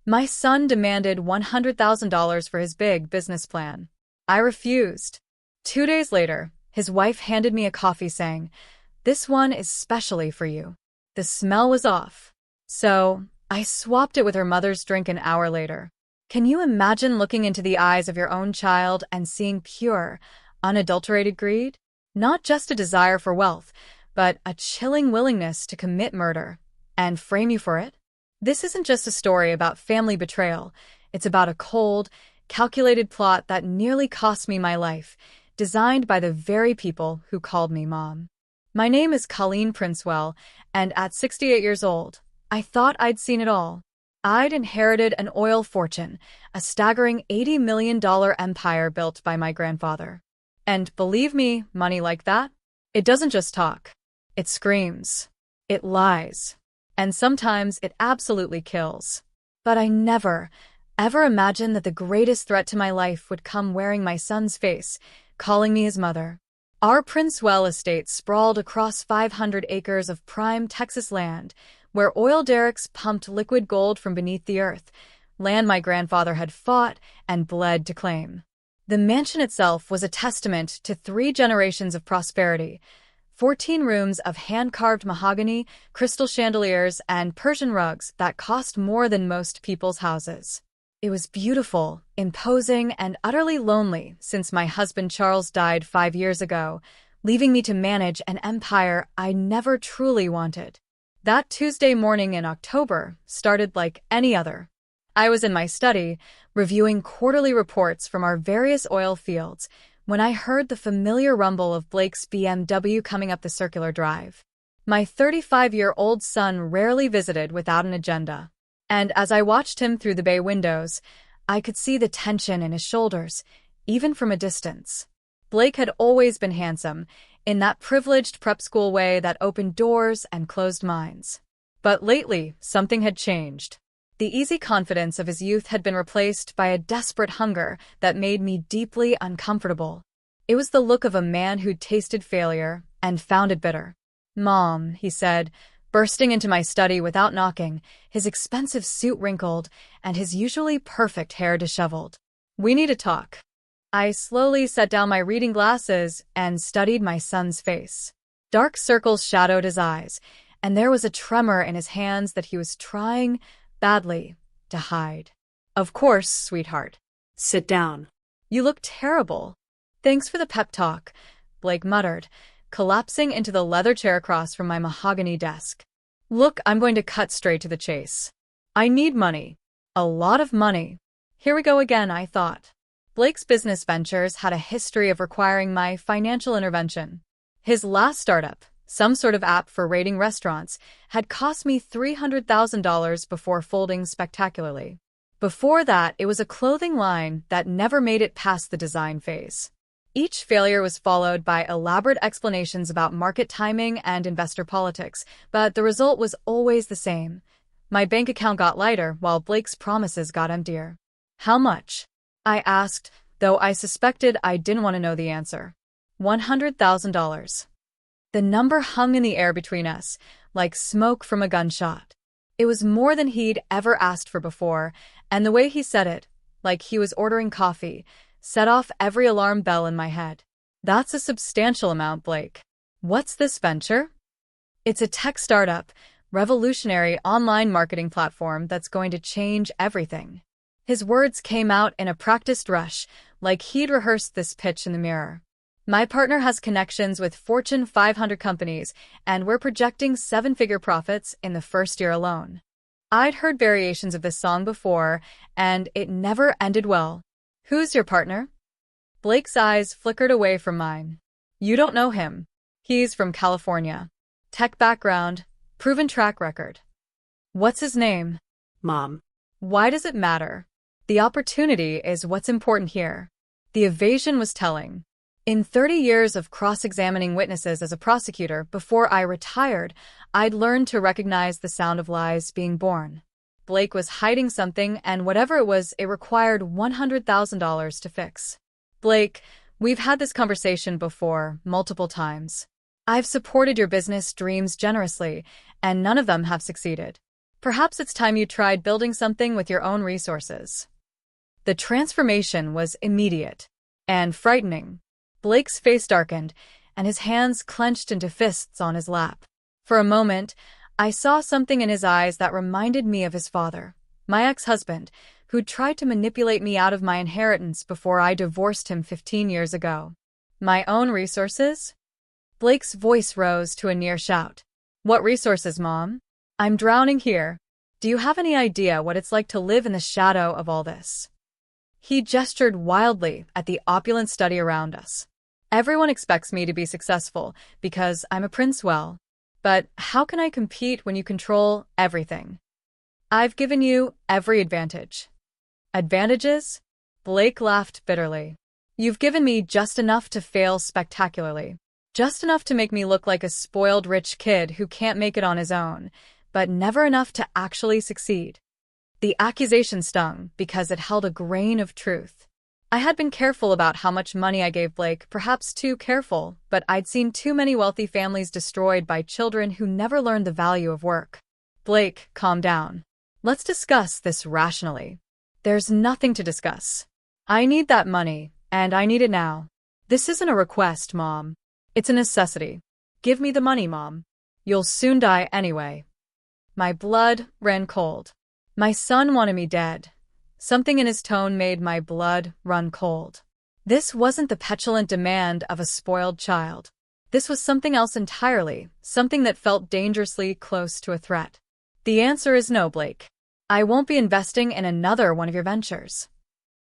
My son demanded $100,000 for his big business plan. I refused. 2 days later, his wife handed me a coffee saying, "This one is specially for you." The smell was off. So, I swapped it with her mother's drink an hour later. Can you imagine looking into the eyes of your own child and seeing pure, unadulterated greed? Not just a desire for wealth, but a chilling willingness to commit murder and frame you for it? This isn't just a story about family betrayal. It's about a cold, calculated plot that nearly cost me my life, designed by the very people who called me mom. My name is Colleen Princewell, and at 68 years old, I thought I'd seen it all. I'd inherited an oil fortune, a staggering $80 million empire built by my grandfather. And believe me, money like that, it doesn't just talk. It screams. It lies. And sometimes it absolutely kills. But I never, ever imagined that the greatest threat to my life would come wearing my son's face, calling me his mother. Our Princewell estate sprawled across 500 acres of prime Texas land, where oil derricks pumped liquid gold from beneath the earth, land my grandfather had fought and bled to claim. The mansion itself was a testament to 3 generations of prosperity: 14 rooms of hand-carved mahogany, crystal chandeliers, and Persian rugs that cost more than most people's houses. It was beautiful, imposing, and utterly lonely since my husband Charles died 5 years ago, leaving me to manage an empire I never truly wanted. That Tuesday morning in October started like any other. I was in my study, reviewing quarterly reports from our various oil fields, when I heard the familiar rumble of Blake's BMW coming up the circular drive. My 35-year-old son rarely visited without an agenda. And as I watched him through the bay windows, I could see the tension in his shoulders, even from a distance. Blake had always been handsome, in that privileged prep school way that opened doors and closed minds. But lately, something had changed. The easy confidence of his youth had been replaced by a desperate hunger that made me deeply uncomfortable. It was the look of a man who'd tasted failure and found it bitter. "Mom," he said, bursting into my study without knocking, his expensive suit wrinkled and his usually perfect hair disheveled. "We need to talk." I slowly set down my reading glasses and studied my son's face. Dark circles shadowed his eyes, and there was a tremor in his hands that he was trying, badly, to hide. "Of course, sweetheart. Sit down." You look terrible." "Thanks for the pep talk," Blake muttered, collapsing into the leather chair across from my mahogany desk. "Look, I'm going to cut straight to the chase. I need money. A lot of money." Here we go again, I thought. Blake's business ventures had a history of requiring my financial intervention. His last startup, some sort of app for rating restaurants, had cost me $300,000 before folding spectacularly. Before that, it was a clothing line that never made it past the design phase. Each failure was followed by elaborate explanations about market timing and investor politics, but the result was always the same. My bank account got lighter while Blake's promises got emptier. "How much?" I asked, though I suspected I didn't want to know the answer. $100,000. The number hung in the air between us, like smoke from a gunshot. It was more than he'd ever asked for before, and the way he said it, like he was ordering coffee, set off every alarm bell in my head. "That's a substantial amount, Blake. What's this venture?" "It's a tech startup, revolutionary online marketing platform that's going to change everything." His words came out in a practiced rush, like he'd rehearsed this pitch in the mirror. "My partner has connections with Fortune 500 companies, and we're projecting 7-figure profits in the first year alone." I'd heard variations of this song before, and it never ended well. "Who's your partner?" Blake's eyes flickered away from mine. "You don't know him. He's from California. Tech background, proven track record." "What's his name?" "Mom." "Why does it matter? The opportunity is what's important here." The evasion was telling. In 30 years of cross-examining witnesses as a prosecutor before I retired, I'd learned to recognize the sound of lies being born. Blake was hiding something, and whatever it was, it required $100,000 to fix. "Blake, we've had this conversation before, multiple times. I've supported your business dreams generously, and none of them have succeeded. Perhaps it's time you tried building something with your own resources. The transformation was immediate and frightening. Blake's face darkened, and his hands clenched into fists on his lap. For a moment, I saw something in his eyes that reminded me of his father, my ex-husband, who'd tried to manipulate me out of my inheritance before I divorced him 15 years ago. My own resources? Blake's voice rose to a near shout. What resources, Mom? I'm drowning here. Do you have any idea what it's like to live in the shadow of all this? He gestured wildly at the opulent study around us. Everyone expects me to be successful because I'm a Princewell. But how can I compete when you control everything? I've given you every advantage. Advantages? Blake laughed bitterly. You've given me just enough to fail spectacularly. Just enough to make me look like a spoiled rich kid who can't make it on his own, but never enough to actually succeed. The accusation stung because it held a grain of truth. I had been careful about how much money I gave Blake, perhaps too careful, but I'd seen too many wealthy families destroyed by children who never learned the value of work. Blake, calm down. Let's discuss this rationally. There's nothing to discuss. I need that money, and I need it now. This isn't a request, Mom. It's a necessity. Give me the money, Mom. You'll soon die anyway. My blood ran cold. My son wanted me dead. Something in his tone made my blood run cold. This wasn't the petulant demand of a spoiled child. This was something else entirely, something that felt dangerously close to a threat. The answer is no, Blake. I won't be investing in another one of your ventures.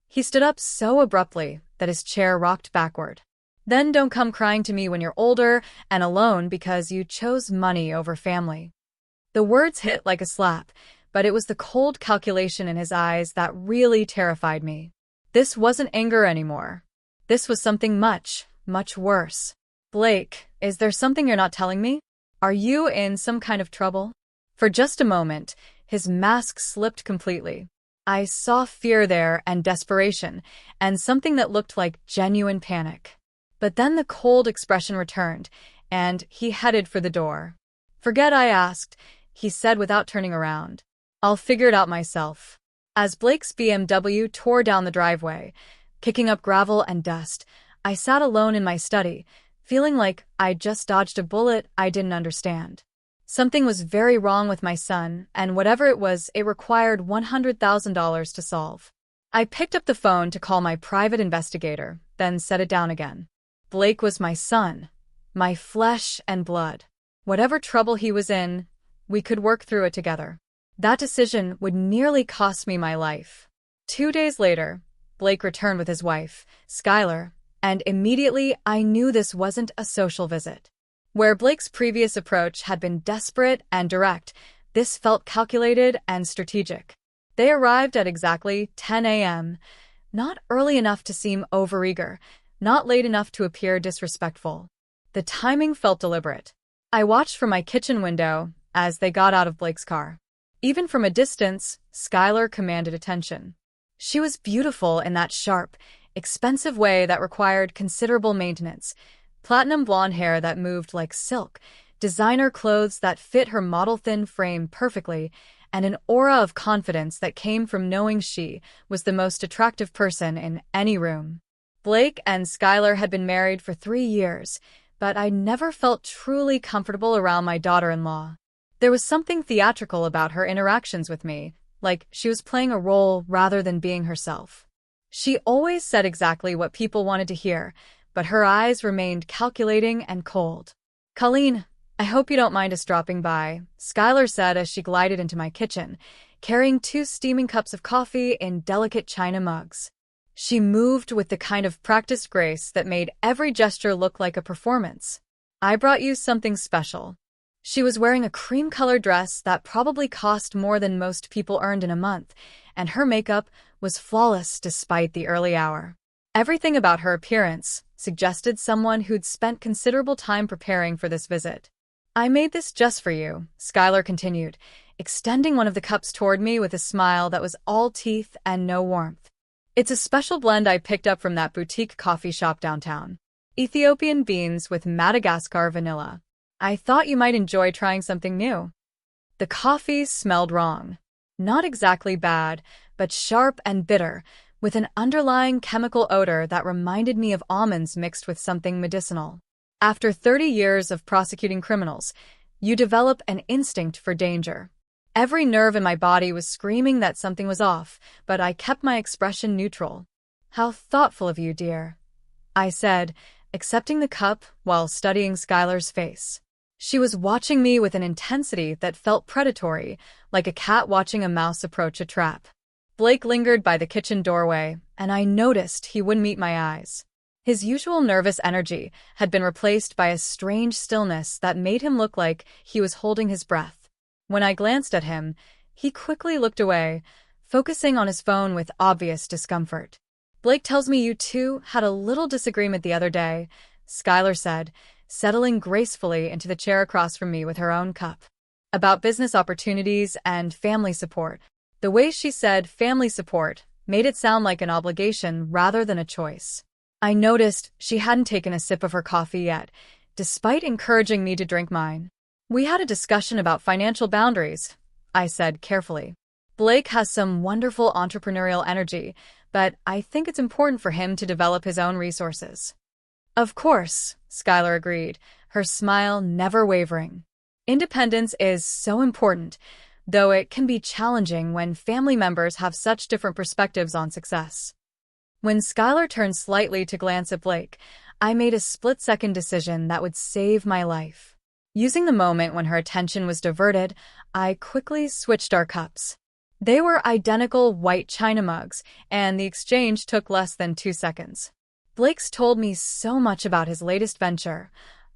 He stood up so abruptly that his chair rocked backward. Then don't come crying to me when you're older and alone because you chose money over family. The words hit like a slap, but it was the cold calculation in his eyes that really terrified me. This wasn't anger anymore. This was something much, much worse. Blake, is there something you're not telling me? Are you in some kind of trouble? For just a moment, his mask slipped completely. I saw fear there and desperation, and something that looked like genuine panic. But then the cold expression returned, and he headed for the door. Forget I asked, he said without turning around. I'll figure it out myself. As Blake's BMW tore down the driveway, kicking up gravel and dust, I sat alone in my study, feeling like I'd just dodged a bullet I didn't understand. Something was very wrong with my son, and whatever it was, it required $100,000 to solve. I picked up the phone to call my private investigator, then set it down again. Blake was my son, my flesh and blood. Whatever trouble he was in, we could work through it together. That decision would nearly cost me my life. 2 days later, Blake returned with his wife, Skylar, and immediately I knew this wasn't a social visit. Where Blake's previous approach had been desperate and direct, this felt calculated and strategic. They arrived at exactly 10 a.m., not early enough to seem overeager, not late enough to appear disrespectful. The timing felt deliberate. I watched from my kitchen window as they got out of Blake's car. Even from a distance, Skylar commanded attention. She was beautiful in that sharp, expensive way that required considerable maintenance. Platinum blonde hair that moved like silk, designer clothes that fit her model-thin frame perfectly, and an aura of confidence that came from knowing she was the most attractive person in any room. Blake and Skylar had been married for 3 years, but I never felt truly comfortable around my daughter-in-law. There was something theatrical about her interactions with me, like she was playing a role rather than being herself. She always said exactly what people wanted to hear, but her eyes remained calculating and cold. Colleen, I hope you don't mind us dropping by, Skylar said as she glided into my kitchen, carrying 2 steaming cups of coffee in delicate china mugs. She moved with the kind of practiced grace that made every gesture look like a performance. I brought you something special. She was wearing a cream-colored dress that probably cost more than most people earned in a month, and her makeup was flawless despite the early hour. Everything about her appearance suggested someone who'd spent considerable time preparing for this visit. I made this just for you, Skylar continued, extending one of the cups toward me with a smile that was all teeth and no warmth. It's a special blend I picked up from that boutique coffee shop downtown. Ethiopian beans with Madagascar vanilla. I thought you might enjoy trying something new. The coffee smelled wrong. Not exactly bad, but sharp and bitter, with an underlying chemical odor that reminded me of almonds mixed with something medicinal. After 30 years of prosecuting criminals, you develop an instinct for danger. Every nerve in my body was screaming that something was off, but I kept my expression neutral. "How thoughtful of you, dear," I said, accepting the cup while studying Skylar's face. She was watching me with an intensity that felt predatory, like a cat watching a mouse approach a trap. Blake lingered by the kitchen doorway, and I noticed he wouldn't meet my eyes. His usual nervous energy had been replaced by a strange stillness that made him look like he was holding his breath. When I glanced at him, he quickly looked away, focusing on his phone with obvious discomfort. "Blake tells me you two had a little disagreement the other day," Skylar said, settling gracefully into the chair across from me with her own cup. "About business opportunities and family support." The way she said family support made it sound like an obligation rather than a choice. I noticed she hadn't taken a sip of her coffee yet, despite encouraging me to drink mine. "We had a discussion about financial boundaries," I said carefully. "Blake has some wonderful entrepreneurial energy, but I think it's important for him to develop his own resources." "Of course," Skylar agreed, her smile never wavering. "Independence is so important, though it can be challenging when family members have such different perspectives on success." When Skylar turned slightly to glance at Blake, I made a split-second decision that would save my life. Using the moment when her attention was diverted, I quickly switched our cups. They were identical white china mugs, and the exchange took less than 2 seconds. "Blake's told me so much about his latest venture,"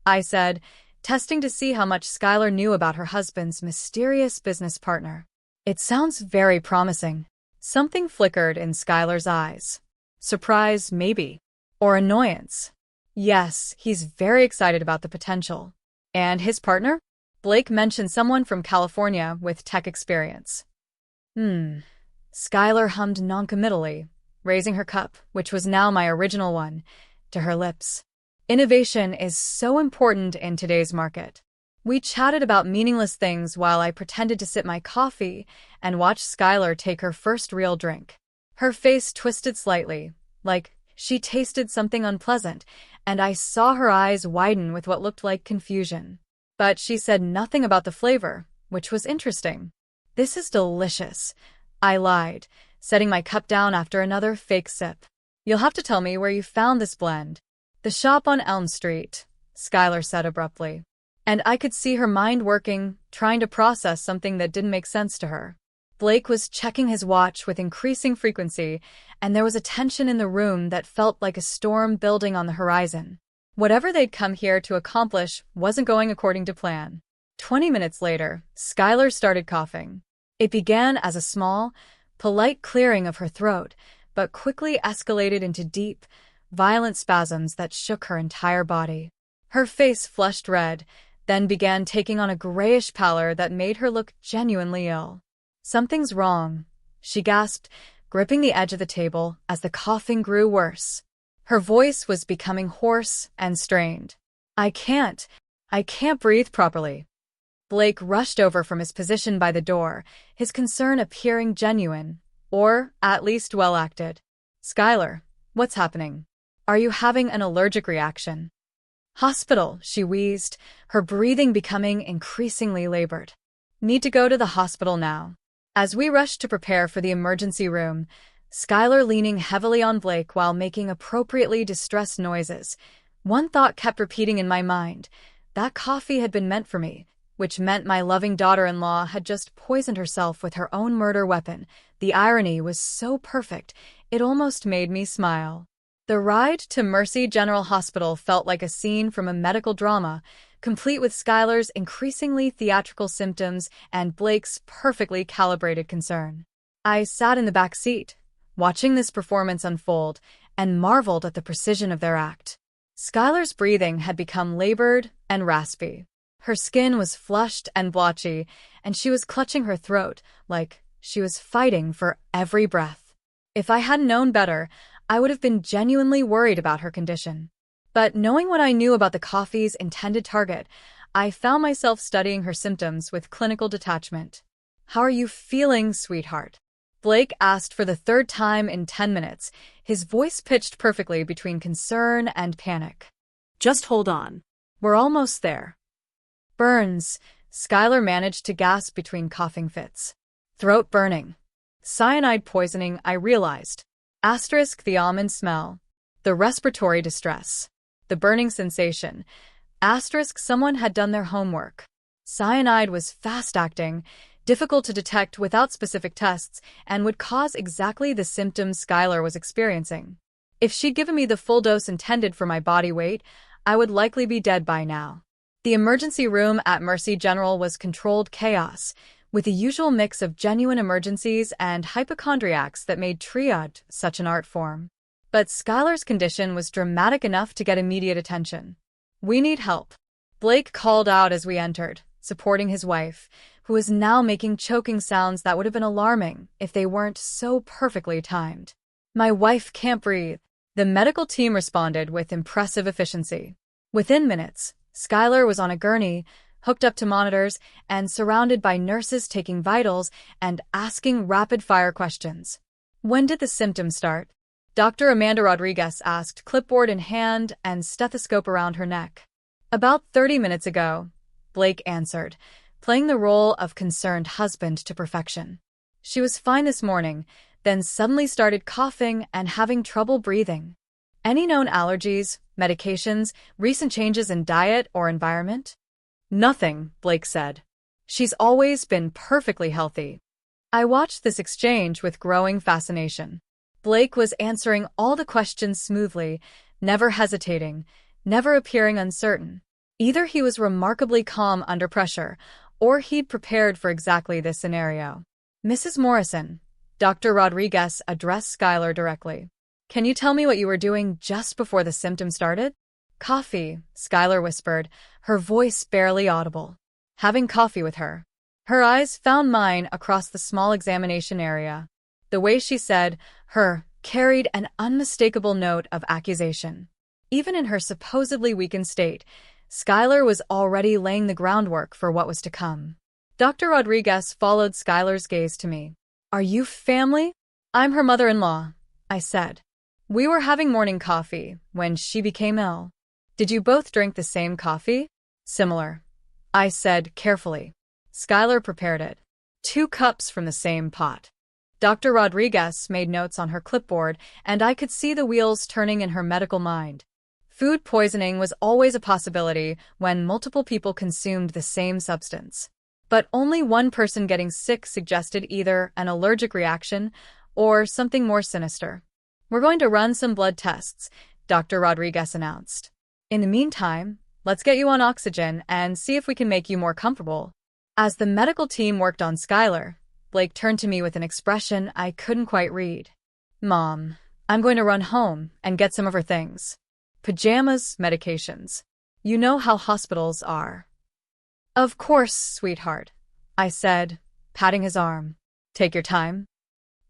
I said, testing to see how much Skylar knew about her husband's mysterious business partner. "It sounds very promising." Something flickered in Skylar's eyes. Surprise, maybe. Or annoyance. "Yes, he's very excited about the potential." "And his partner?" Blake mentioned someone from California with tech experience. Skylar hummed noncommittally, raising her cup, which was now my original one, to her lips. Innovation is so important in today's market. We chatted about meaningless things while I pretended to sip my coffee and watched Skylar take her first real drink. Her face twisted slightly, like she tasted something unpleasant, and I saw her eyes widen with what looked like confusion. But she said nothing about the flavor, which was interesting. "This is delicious," I lied, setting my cup down after another fake sip. "You'll have to tell me where you found this blend." "The shop on Elm Street," Skylar said abruptly. And I could see her mind working, trying to process something that didn't make sense to her. Blake was checking his watch with increasing frequency, and there was a tension in the room that felt like a storm building on the horizon. Whatever they'd come here to accomplish wasn't going according to plan. 20 minutes later, Skylar started coughing. It began as a small, polite clearing of her throat, but quickly escalated into deep, violent spasms that shook her entire body. Her face flushed red, then began taking on a grayish pallor that made her look genuinely ill. "Something's wrong," she gasped, gripping the edge of the table as the coughing grew worse. Her voice was becoming hoarse and strained. I can't breathe properly." Blake rushed over from his position by the door, his concern appearing genuine, or at least well-acted. "Skylar, what's happening? Are you having an allergic reaction?" "Hospital," she wheezed, her breathing becoming increasingly labored. "Need to go to the hospital now." As we rushed to prepare for the emergency room, Skylar leaning heavily on Blake while making appropriately distressed noises, one thought kept repeating in my mind: that coffee had been meant for me, which meant my loving daughter-in-law had just poisoned herself with her own murder weapon. The irony was so perfect, it almost made me smile. The ride to Mercy General Hospital felt like a scene from a medical drama, complete with Skylar's increasingly theatrical symptoms and Blake's perfectly calibrated concern. I sat in the back seat, watching this performance unfold, and marveled at the precision of their act. Skylar's breathing had become labored and raspy. Her skin was flushed and blotchy, and she was clutching her throat like she was fighting for every breath. If I hadn't known better, I would have been genuinely worried about her condition. But knowing what I knew about the coffee's intended target, I found myself studying her symptoms with clinical detachment. "How are you feeling, sweetheart?" Blake asked for the third time in 10 minutes, his voice pitched perfectly between concern and panic. "Just hold on. "We're almost there." "Burns," Skylar managed to gasp between coughing fits. "Throat burning." "Cyanide poisoning," I realized. The almond smell. The respiratory distress. The burning sensation. Someone had done their homework. Cyanide was fast-acting, difficult to detect without specific tests, and would cause exactly the symptoms Skylar was experiencing. If she'd given me the full dose intended for my body weight, I would likely be dead by now. The emergency room at Mercy General was controlled chaos, with the usual mix of genuine emergencies and hypochondriacs that made triage such an art form. But Skylar's condition was dramatic enough to get immediate attention. "We need help," Blake called out as we entered, supporting his wife, who was now making choking sounds that would have been alarming if they weren't so perfectly timed. "My wife can't breathe." The medical team responded with impressive efficiency. Within minutes, Skylar was on a gurney, hooked up to monitors, and surrounded by nurses taking vitals and asking rapid-fire questions. "When did the symptoms start?" Dr. Amanda Rodriguez asked, clipboard in hand and stethoscope around her neck. "About 30 minutes ago," Blake answered, playing the role of concerned husband to perfection. "She was fine this morning, then suddenly started coughing and having trouble breathing." "Any known allergies, medications, recent changes in diet or environment?" "Nothing," Blake said. "She's always been perfectly healthy." I watched this exchange with growing fascination. Blake was answering all the questions smoothly, never hesitating, never appearing uncertain. Either he was remarkably calm under pressure, or he'd prepared for exactly this scenario. "Mrs. Morrison," Dr. Rodriguez addressed Skylar directly. "Can you tell me what you were doing just before the symptoms started?" "Coffee," Skylar whispered, her voice barely audible. "Having coffee with her." Her eyes found mine across the small examination area. The way she said "her" carried an unmistakable note of accusation. Even in her supposedly weakened state, Skylar was already laying the groundwork for what was to come. Dr. Rodriguez followed Skylar's gaze to me. "Are you family?" "I'm her mother-in-law," I said. "We were having morning coffee when she became ill." "Did you both drink the same coffee?" "Similar," I said carefully. Skylar prepared it. 2 cups from the same pot. Dr. Rodriguez made notes on her clipboard, and I could see the wheels turning in her medical mind. Food poisoning was always a possibility when multiple people consumed the same substance. But only one person getting sick suggested either an allergic reaction or something more sinister. "We're going to run some blood tests," Dr. Rodriguez announced. "In the meantime, let's get you on oxygen and see if we can make you more comfortable." As the medical team worked on Skylar, Blake turned to me with an expression I couldn't quite read. "Mom, I'm going to run home and get some of her things. Pajamas, medications. You know how hospitals are." "Of course, sweetheart," I said, patting his arm. "Take your time."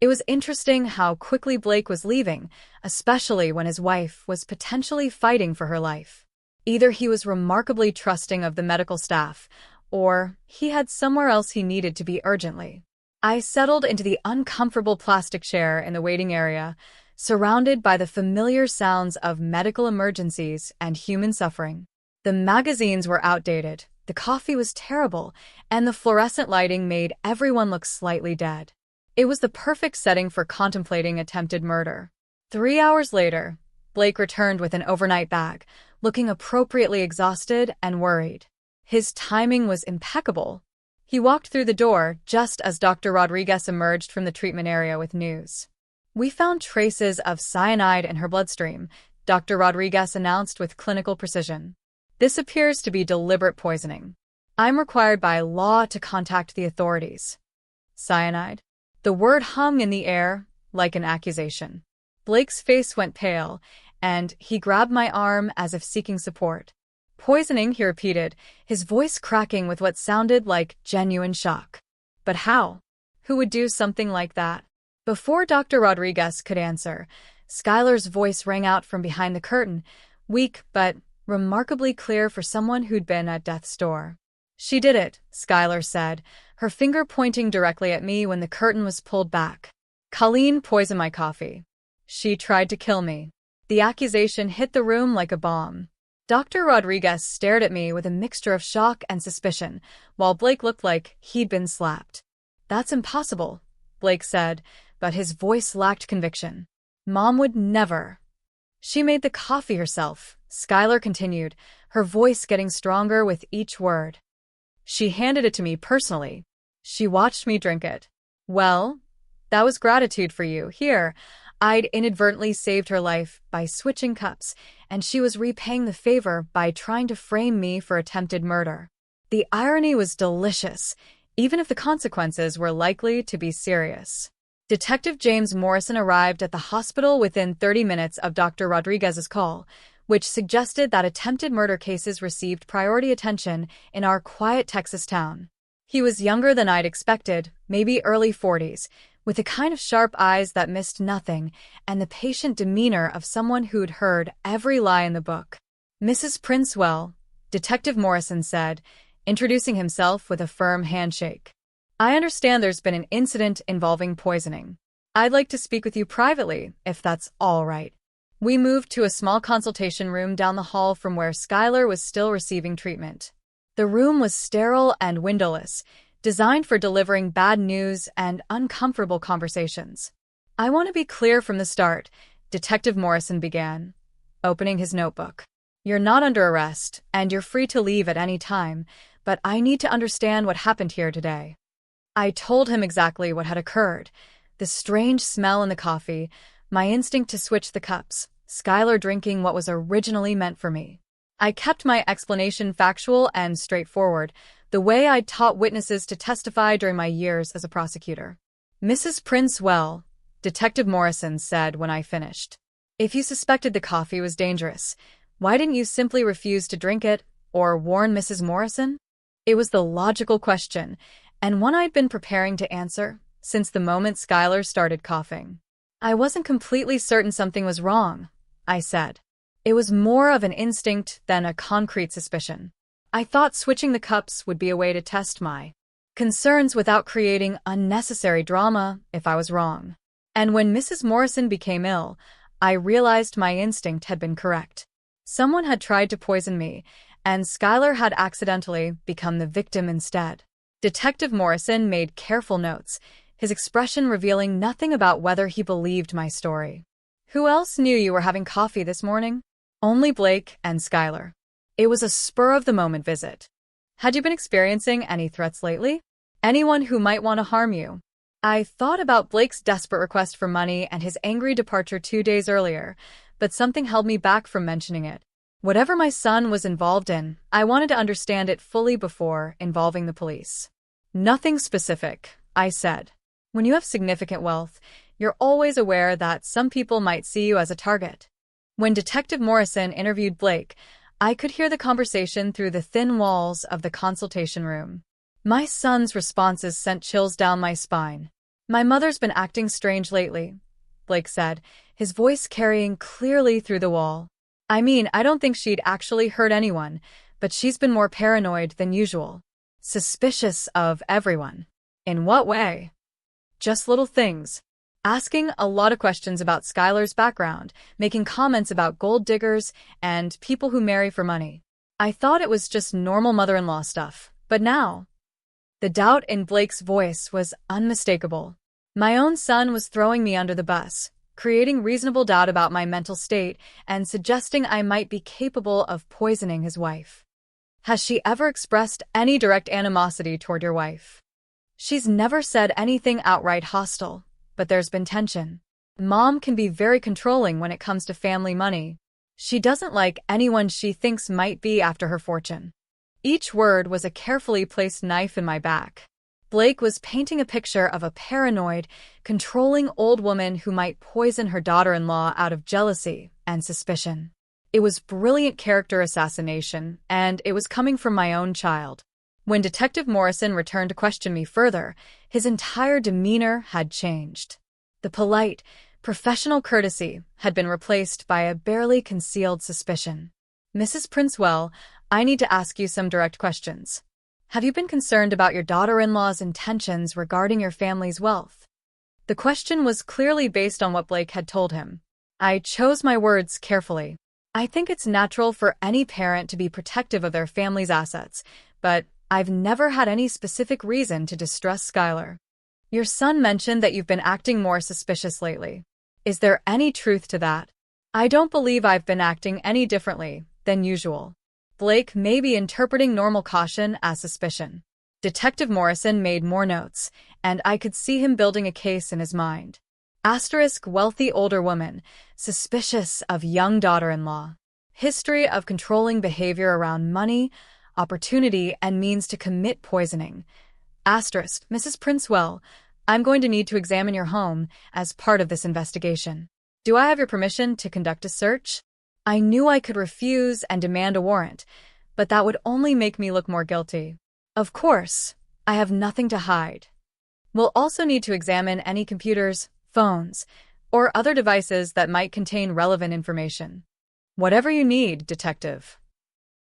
It was interesting how quickly Blake was leaving, especially when his wife was potentially fighting for her life. Either he was remarkably trusting of the medical staff, or he had somewhere else he needed to be urgently. I settled into the uncomfortable plastic chair in the waiting area, surrounded by the familiar sounds of medical emergencies and human suffering. The magazines were outdated, the coffee was terrible, and the fluorescent lighting made everyone look slightly dead. It was the perfect setting for contemplating attempted murder. 3 hours later, Blake returned with an overnight bag, looking appropriately exhausted and worried. His timing was impeccable. He walked through the door just as Dr. Rodriguez emerged from the treatment area with news. "We found traces of cyanide in her bloodstream," Dr. Rodriguez announced with clinical precision. "This appears to be deliberate poisoning. I'm required by law to contact the authorities." "Cyanide?" The word hung in the air like an accusation. Blake's face went pale, and he grabbed my arm as if seeking support. "Poisoning," he repeated, his voice cracking with what sounded like genuine shock. "But how? Who would do something like that?" Before Dr. Rodriguez could answer, Skylar's voice rang out from behind the curtain, weak but remarkably clear for someone who'd been at death's door. She did it, Skylar said, her finger pointing directly at me when the curtain was pulled back. Colleen poisoned my coffee. She tried to kill me. The accusation hit the room like a bomb. Dr. Rodriguez stared at me with a mixture of shock and suspicion, while Blake looked like he'd been slapped. That's impossible, Blake said, but his voice lacked conviction. Mom would never. She made the coffee herself, Skylar continued, her voice getting stronger with each word. She handed it to me personally. She watched me drink it. Well, that was gratitude for you. Here, I'd inadvertently saved her life by switching cups, and she was repaying the favor by trying to frame me for attempted murder. The irony was delicious, even if the consequences were likely to be serious. Detective James Morrison arrived at the hospital within 30 minutes of Dr. Rodriguez's call, which suggested that attempted murder cases received priority attention in our quiet Texas town. He was younger than I'd expected, maybe early 40s, with the kind of sharp eyes that missed nothing and the patient demeanor of someone who'd heard every lie in the book. Mrs. Princewell, Detective Morrison said, introducing himself with a firm handshake. I understand there's been an incident involving poisoning. I'd like to speak with you privately, if that's all right. We moved to a small consultation room down the hall from where Skylar was still receiving treatment. The room was sterile and windowless, designed for delivering bad news and uncomfortable conversations. I want to be clear from the start, Detective Morrison began, opening his notebook. You're not under arrest, and you're free to leave at any time, but I need to understand what happened here today. I told him exactly what had occurred. The strange smell in the coffee, my instinct to switch the cups, Skylar drinking what was originally meant for me. I kept my explanation factual and straightforward, the way I'd taught witnesses to testify during my years as a prosecutor. Mrs. Princewell, Detective Morrison said when I finished. If you suspected the coffee was dangerous, why didn't you simply refuse to drink it or warn Mrs. Morrison? It was the logical question, and one I'd been preparing to answer since the moment Skylar started coughing. I wasn't completely certain something was wrong, I said. It was more of an instinct than a concrete suspicion. I thought switching the cups would be a way to test my concerns without creating unnecessary drama if I was wrong. And when Mrs. Morrison became ill, I realized my instinct had been correct. Someone had tried to poison me, and Skylar had accidentally become the victim instead. Detective Morrison made careful notes, his expression revealing nothing about whether he believed my story. Who else knew you were having coffee this morning? Only Blake and Skylar. It was a spur-of-the-moment visit. Had you been experiencing any threats lately? Anyone who might want to harm you? I thought about Blake's desperate request for money and his angry departure 2 days earlier, but something held me back from mentioning it. Whatever my son was involved in, I wanted to understand it fully before involving the police. Nothing specific, I said. When you have significant wealth, you're always aware that some people might see you as a target. When Detective Morrison interviewed Blake, I could hear the conversation through the thin walls of the consultation room. My son's responses sent chills down my spine. My mother's been acting strange lately, Blake said, his voice carrying clearly through the wall. I mean, I don't think she'd actually hurt anyone, but she's been more paranoid than usual. Suspicious of everyone. In what way? Just little things. Asking a lot of questions about Skylar's background, making comments about gold diggers and people who marry for money. I thought it was just normal mother-in-law stuff, but now... The doubt in Blake's voice was unmistakable. My own son was throwing me under the bus, creating reasonable doubt about my mental state and suggesting I might be capable of poisoning his wife. Has she ever expressed any direct animosity toward your wife? She's never said anything outright hostile, but there's been tension. Mom can be very controlling when it comes to family money. She doesn't like anyone she thinks might be after her fortune. Each word was a carefully placed knife in my back. Blake was painting a picture of a paranoid, controlling old woman who might poison her daughter-in-law out of jealousy and suspicion. It was brilliant character assassination, and it was coming from my own child. When Detective Morrison returned to question me further, his entire demeanor had changed. The polite, professional courtesy had been replaced by a barely concealed suspicion. Mrs. Princewell, I need to ask you some direct questions. Have you been concerned about your daughter-in-law's intentions regarding your family's wealth? The question was clearly based on what Blake had told him. I chose my words carefully. I think it's natural for any parent to be protective of their family's assets, but I've never had any specific reason to distrust Skylar. Your son mentioned that you've been acting more suspicious lately. Is there any truth to that? I don't believe I've been acting any differently than usual. Blake may be interpreting normal caution as suspicion. Detective Morrison made more notes, and I could see him building a case in his mind. Asterisk wealthy older woman, suspicious of young daughter-in-law. History of controlling behavior around money, opportunity, and means to commit poisoning. Asterisk, Mrs. Princewell, I'm going to need to examine your home as part of this investigation. Do I have your permission to conduct a search? I knew I could refuse and demand a warrant, but that would only make me look more guilty. Of course, I have nothing to hide. We'll also need to examine any computers, phones, or other devices that might contain relevant information. Whatever you need, Detective.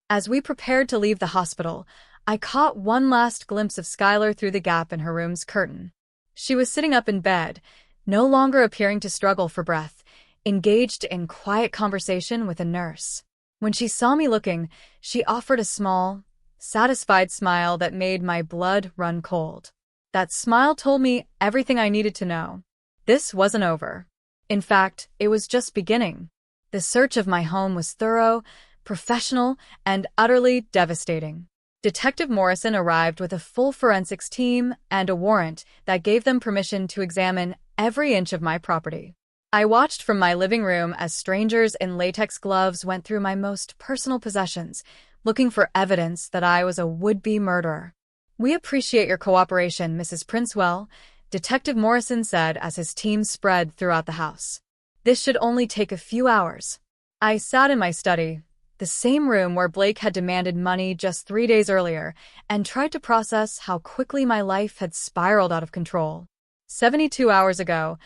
As we prepared to leave the hospital, I caught one last glimpse of Skylar through the gap in her room's curtain. She was sitting up in bed, no longer appearing to struggle for breath, engaged in quiet conversation with a nurse. When she saw me looking, she offered a small, satisfied smile that made my blood run cold. That smile told me everything I needed to know. This wasn't over. In fact, it was just beginning. The search of my home was thorough, professional, and utterly devastating. Detective Morrison arrived with a full forensics team and a warrant that gave them permission to examine every inch of my property. I watched from my living room as strangers in latex gloves went through my most personal possessions, looking for evidence that I was a would-be murderer. We appreciate your cooperation, Mrs. Princewell, Detective Morrison said as his team spread throughout the house. This should only take a few hours. I sat in my study, the same room where Blake had demanded money just 3 days earlier, and tried to process how quickly my life had spiraled out of control. 72 hours ago,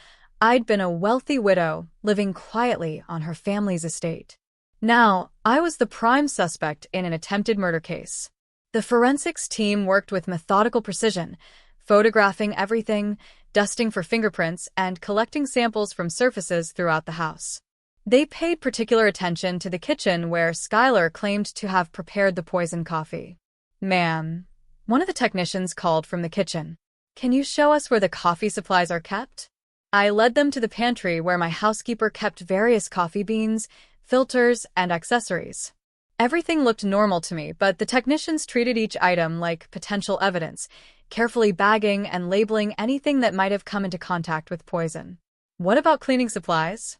I'd been a wealthy widow living quietly on her family's estate. Now, I was the prime suspect in an attempted murder case. The forensics team worked with methodical precision, photographing everything, dusting for fingerprints, and collecting samples from surfaces throughout the house. They paid particular attention to the kitchen where Skylar claimed to have prepared the poisoned coffee. Ma'am, one of the technicians called from the kitchen. Can you show us where the coffee supplies are kept? I led them to the pantry where my housekeeper kept various coffee beans, filters, and accessories. Everything looked normal to me, but the technicians treated each item like potential evidence, carefully bagging and labeling anything that might have come into contact with poison. What about cleaning supplies?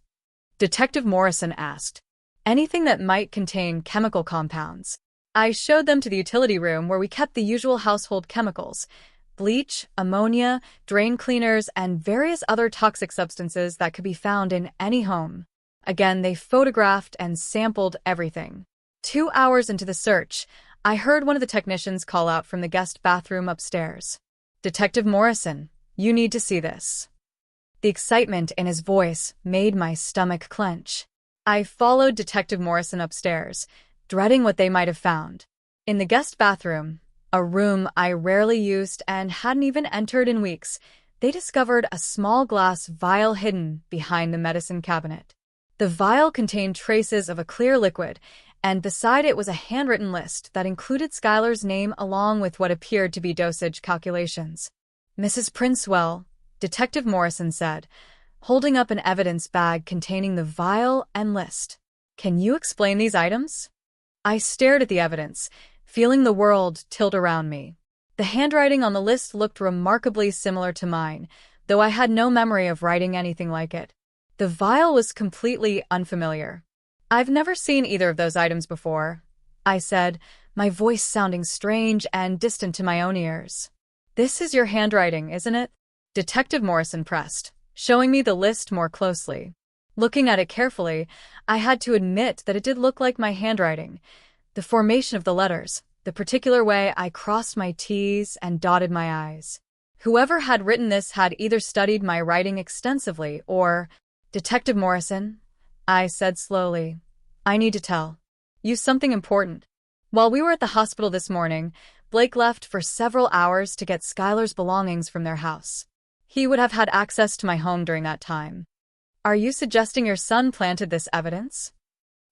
Detective Morrison asked. Anything that might contain chemical compounds. I showed them to the utility room where we kept the usual household chemicals: bleach, ammonia, drain cleaners, and various other toxic substances that could be found in any home. Again, they photographed and sampled everything. 2 hours into the search, I heard one of the technicians call out from the guest bathroom upstairs. Detective Morrison, you need to see this. The excitement in his voice made my stomach clench. I followed Detective Morrison upstairs, dreading what they might have found. In the guest bathroom, a room I rarely used and hadn't even entered in weeks, they discovered a small glass vial hidden behind the medicine cabinet. The vial contained traces of a clear liquid, and beside it was a handwritten list that included Skylar's name along with what appeared to be dosage calculations. Mrs. Princewell, Detective Morrison said, holding up an evidence bag containing the vial and list. Can you explain these items? I stared at the evidence, feeling the world tilt around me. The handwriting on the list looked remarkably similar to mine, though I had no memory of writing anything like it. The vial was completely unfamiliar. I've never seen either of those items before, I said, my voice sounding strange and distant to my own ears. This is your handwriting, isn't it? Detective Morrison pressed, showing me the list more closely. Looking at it carefully, I had to admit that it did look like my handwriting. The formation of the letters, the particular way I crossed my T's and dotted my I's. Whoever had written this had either studied my writing extensively or... Detective Morrison, I said slowly, I need to tell. You something important. While we were at the hospital this morning, Blake left for several hours to get Skylar's belongings from their house. He would have had access to my home during that time. Are you suggesting your son planted this evidence?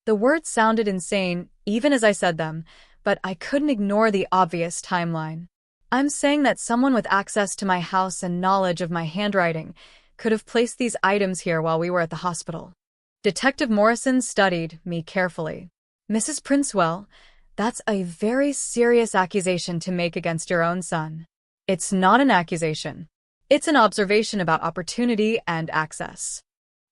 The words sounded insane, even as I said them, but I couldn't ignore the obvious timeline. I'm saying that someone with access to my house and knowledge of my handwriting could have placed these items here while we were at the hospital. Detective Morrison studied me carefully. Mrs. Princewell, that's a very serious accusation to make against your own son. It's not an accusation. It's an observation about opportunity and access.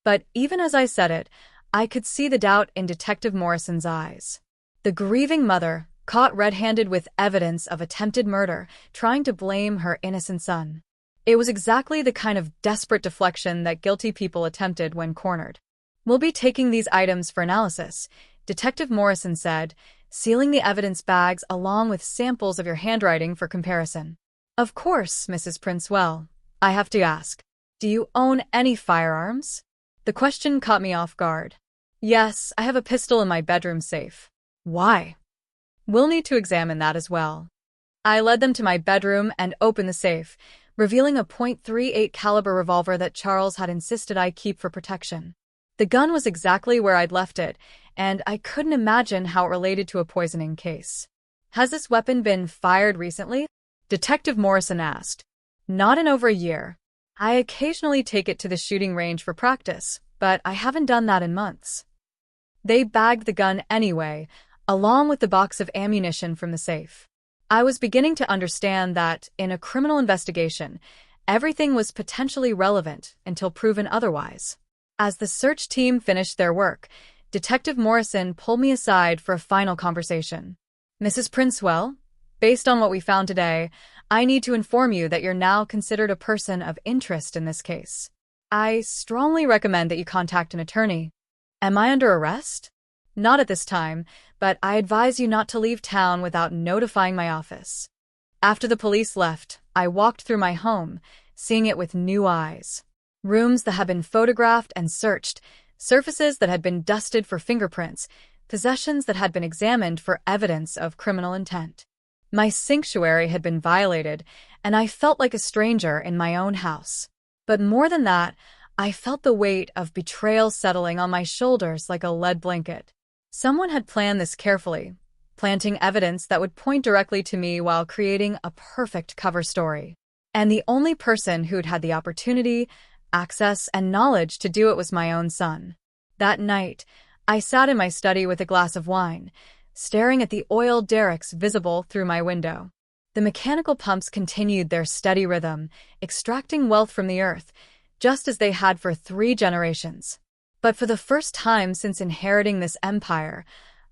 But even as I said it, I could see the doubt in Detective Morrison's eyes. The grieving mother, caught red-handed with evidence of attempted murder, trying to blame her innocent son. It was exactly the kind of desperate deflection that guilty people attempted when cornered. We'll be taking these items for analysis, Detective Morrison said, sealing the evidence bags along with samples of your handwriting for comparison. Of course, Mrs. Princewell. I have to ask, do you own any firearms? The question caught me off guard. Yes, I have a pistol in my bedroom safe. Why? We'll need to examine that as well. I led them to my bedroom and opened the safe, revealing a .38 caliber revolver that Charles had insisted I keep for protection. The gun was exactly where I'd left it, and I couldn't imagine how it related to a poisoning case. Has this weapon been fired recently? Detective Morrison asked. Not in over a year. I occasionally take it to the shooting range for practice, but I haven't done that in months. They bagged the gun anyway, along with the box of ammunition from the safe. I was beginning to understand that, in a criminal investigation, everything was potentially relevant until proven otherwise. As the search team finished their work, Detective Morrison pulled me aside for a final conversation. Mrs. Princewell, based on what we found today, I need to inform you that you're now considered a person of interest in this case. I strongly recommend that you contact an attorney. Am I under arrest? Not at this time, but I advise you not to leave town without notifying my office. After the police left, I walked through my home, seeing it with new eyes. Rooms that had been photographed and searched, surfaces that had been dusted for fingerprints, possessions that had been examined for evidence of criminal intent. My sanctuary had been violated, and I felt like a stranger in my own house. But more than that, I felt the weight of betrayal settling on my shoulders like a lead blanket. Someone had planned this carefully, planting evidence that would point directly to me while creating a perfect cover story. And the only person who'd had the opportunity, access, and knowledge to do it was my own son. That night, I sat in my study with a glass of wine, staring at the oil derricks visible through my window. The mechanical pumps continued their steady rhythm, extracting wealth from the earth, just as they had for 3 generations. But for the first time since inheriting this empire,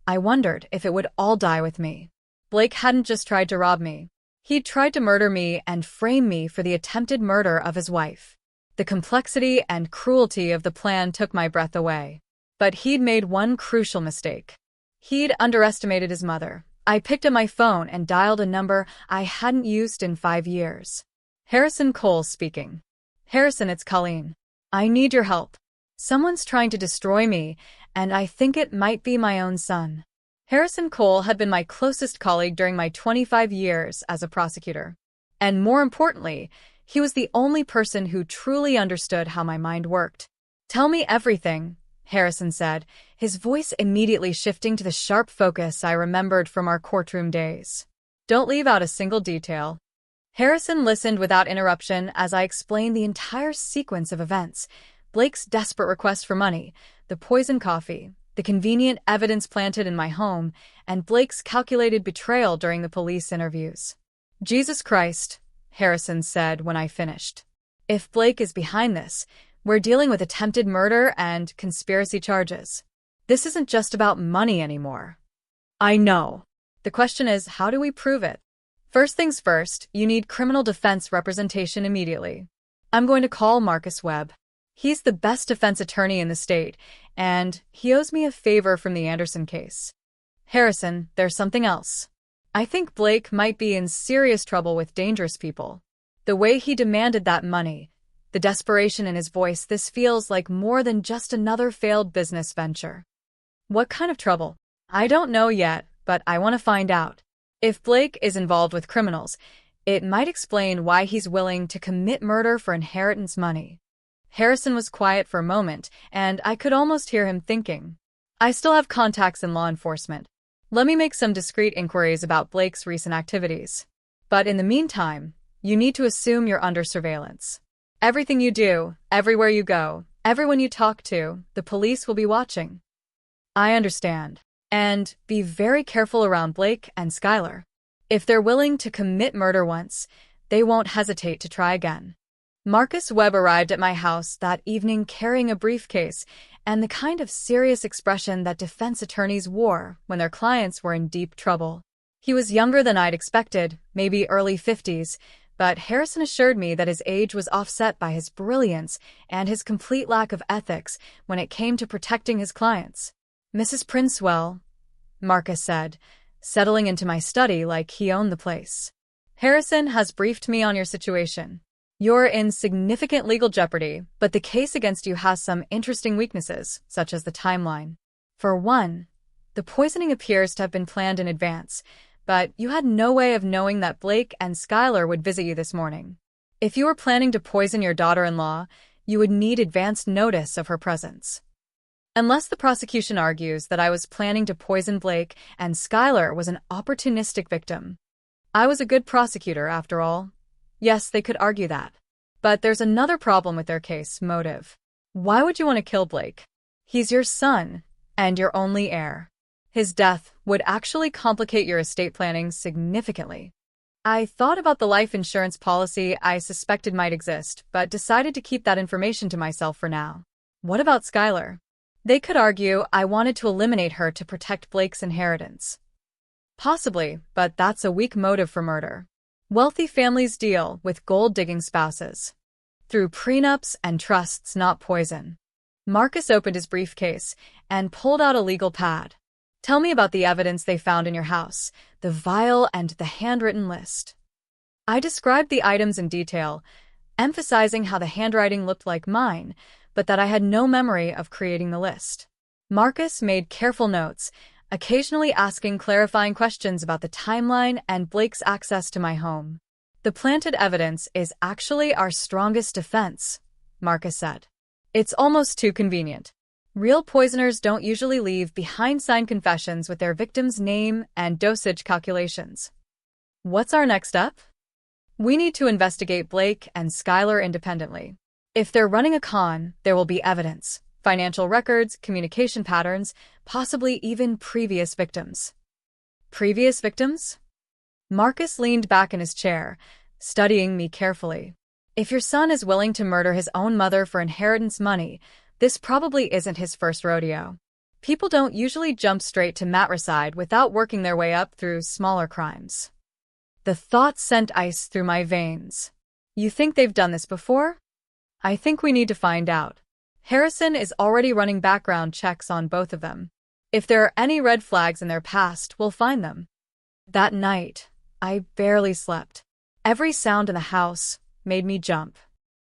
I wondered if it would all die with me. Blake hadn't just tried to rob me. He'd tried to murder me and frame me for the attempted murder of his wife. The complexity and cruelty of the plan took my breath away. But he'd made one crucial mistake. He'd underestimated his mother. I picked up my phone and dialed a number I hadn't used in 5 years. Harrison Cole speaking. Harrison, it's Colleen. I need your help. Someone's trying to destroy me, and I think it might be my own son. Harrison Cole had been my closest colleague during my 25 years as a prosecutor. And more importantly, he was the only person who truly understood how my mind worked. Tell me everything, Harrison said, his voice immediately shifting to the sharp focus I remembered from our courtroom days. Don't leave out a single detail. Harrison listened without interruption as I explained the entire sequence of events: Blake's desperate request for money, the poison coffee, the convenient evidence planted in my home, and Blake's calculated betrayal during the police interviews. Jesus Christ, Harrison said when I finished. If Blake is behind this, we're dealing with attempted murder and conspiracy charges. This isn't just about money anymore. I know. The question is, how do we prove it? First things first, you need criminal defense representation immediately. I'm going to call Marcus Webb. He's the best defense attorney in the state, and he owes me a favor from the Anderson case. Harrison, there's something else. I think Blake might be in serious trouble with dangerous people. The way he demanded that money, the desperation in his voice, this feels like more than just another failed business venture. What kind of trouble? I don't know yet, but I want to find out. If Blake is involved with criminals, it might explain why he's willing to commit murder for inheritance money. Harrison was quiet for a moment, and I could almost hear him thinking. I still have contacts in law enforcement. Let me make some discreet inquiries about Blake's recent activities. But in the meantime, you need to assume you're under surveillance. Everything you do, everywhere you go, everyone you talk to, the police will be watching. I understand. And be very careful around Blake and Skylar. If they're willing to commit murder once, they won't hesitate to try again. Marcus Webb arrived at my house that evening carrying a briefcase and the kind of serious expression that defense attorneys wore when their clients were in deep trouble. He was younger than I'd expected, maybe early 50s, but Harrison assured me that his age was offset by his brilliance and his complete lack of ethics when it came to protecting his clients. Mrs. Princewell, Marcus said, settling into my study like he owned the place. Harrison has briefed me on your situation. You're in significant legal jeopardy, but the case against you has some interesting weaknesses, such as the timeline. For one, the poisoning appears to have been planned in advance, but you had no way of knowing that Blake and Skylar would visit you this morning. If you were planning to poison your daughter-in-law, you would need advance notice of her presence. Unless the prosecution argues that I was planning to poison Blake and Skylar was an opportunistic victim. I was a good prosecutor, after all. Yes, they could argue that. But there's another problem with their case, motive. Why would you want to kill Blake? He's your son, and your only heir. His death would actually complicate your estate planning significantly. I thought about the life insurance policy I suspected might exist, but decided to keep that information to myself for now. What about Skylar? They could argue I wanted to eliminate her to protect Blake's inheritance. Possibly, but that's a weak motive for murder. Wealthy families deal with gold-digging spouses through prenups and trusts, not poison. Marcus opened his briefcase and pulled out a legal pad. Tell me about the evidence they found in your house, the vial and the handwritten list. I described the items in detail, emphasizing how the handwriting looked like mine, but that I had no memory of creating the list. Marcus made careful notes, occasionally asking clarifying questions about the timeline and Blake's access to my home. The planted evidence is actually our strongest defense, Marcus said. It's almost too convenient. Real poisoners don't usually leave behind signed confessions with their victim's name and dosage calculations. What's our next step? We need to investigate Blake and Skylar independently. If they're running a con, there will be evidence, financial records, communication patterns, possibly even previous victims. Previous victims? Marcus leaned back in his chair, studying me carefully. If your son is willing to murder his own mother for inheritance money, this probably isn't his first rodeo. People don't usually jump straight to matricide without working their way up through smaller crimes. The thought sent ice through my veins. You think they've done this before? I think we need to find out. Harrison is already running background checks on both of them. If there are any red flags in their past, we'll find them. That night, I barely slept. Every sound in the house made me jump.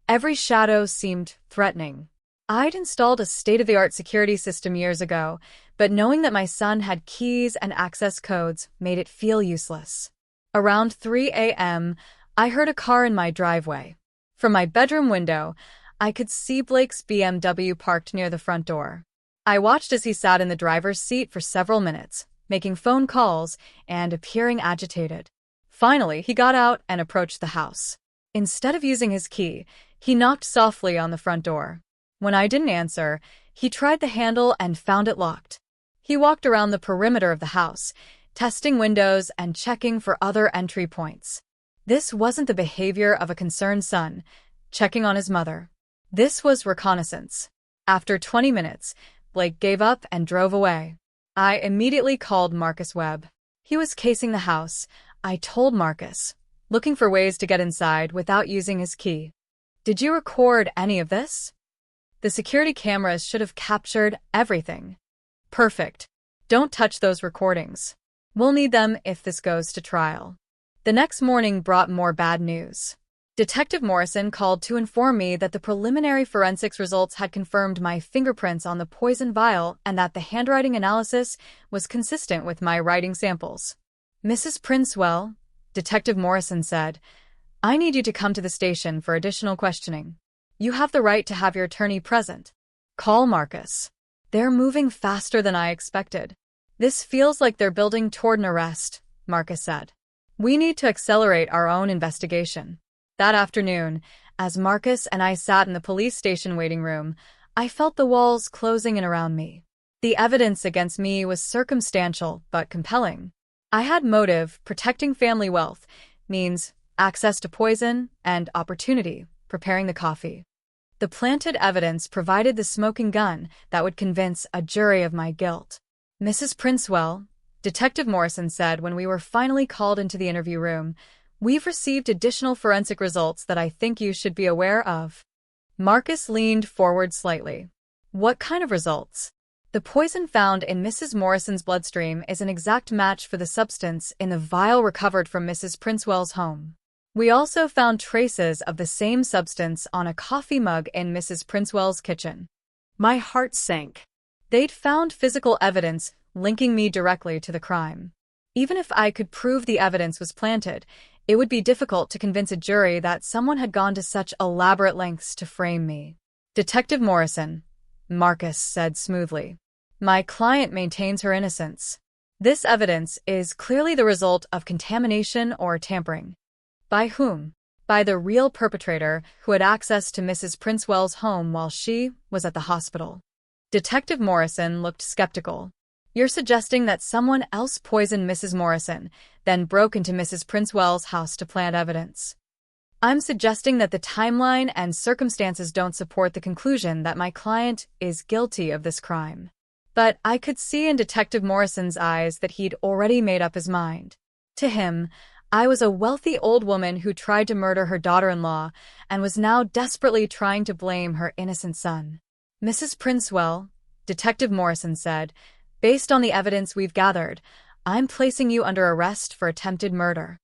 Every shadow seemed threatening. I'd installed a state-of-the-art security system years ago, but knowing that my son had keys and access codes made it feel useless. Around 3 a.m., I heard a car in my driveway. From my bedroom window, I could see Blake's BMW parked near the front door. I watched as he sat in the driver's seat for several minutes, making phone calls and appearing agitated. Finally, he got out and approached the house. Instead of using his key, he knocked softly on the front door. When I didn't answer, he tried the handle and found it locked. He walked around the perimeter of the house, testing windows and checking for other entry points. This wasn't the behavior of a concerned son, checking on his mother. This was reconnaissance. After 20 minutes, Blake gave up and drove away. I immediately called Marcus Webb. He was casing the house, I told Marcus, looking for ways to get inside without using his key. Did you record any of this? The security cameras should have captured everything. Perfect. Don't touch those recordings. We'll need them if this goes to trial. The next morning brought more bad news. Detective Morrison called to inform me that the preliminary forensics results had confirmed my fingerprints on the poison vial and that the handwriting analysis was consistent with my writing samples. Mrs. Princewell, Detective Morrison said, I need you to come to the station for additional questioning. You have the right to have your attorney present. Call Marcus. They're moving faster than I expected. This feels like they're building toward an arrest, Marcus said. We need to accelerate our own investigation. That afternoon, as Marcus and I sat in the police station waiting room, I felt the walls closing in around me. The evidence against me was circumstantial but compelling. I had motive, protecting family wealth, means access to poison, and opportunity, preparing the coffee. The planted evidence provided the smoking gun that would convince a jury of my guilt. Mrs. Princewell, Detective Morrison said when we were finally called into the interview room, we've received additional forensic results that I think you should be aware of. Marcus leaned forward slightly. What kind of results? The poison found in Mrs. Morrison's bloodstream is an exact match for the substance in the vial recovered from Mrs. Princewell's home. We also found traces of the same substance on a coffee mug in Mrs. Princewell's kitchen. My heart sank. They'd found physical evidence linking me directly to the crime. Even if I could prove the evidence was planted, it would be difficult to convince a jury that someone had gone to such elaborate lengths to frame me. Detective Morrison, Marcus said smoothly. My client maintains her innocence. This evidence is clearly the result of contamination or tampering. By whom? By the real perpetrator who had access to Mrs. Princewell's home while she was at the hospital. Detective Morrison looked skeptical. You're suggesting that someone else poisoned Mrs. Morrison, then broke into Mrs. Princewell's house to plant evidence. I'm suggesting that the timeline and circumstances don't support the conclusion that my client is guilty of this crime. But I could see in Detective Morrison's eyes that he'd already made up his mind. To him, I was a wealthy old woman who tried to murder her daughter-in-law and was now desperately trying to blame her innocent son. Mrs. Princewell, Detective Morrison said, based on the evidence we've gathered, I'm placing you under arrest for attempted murder.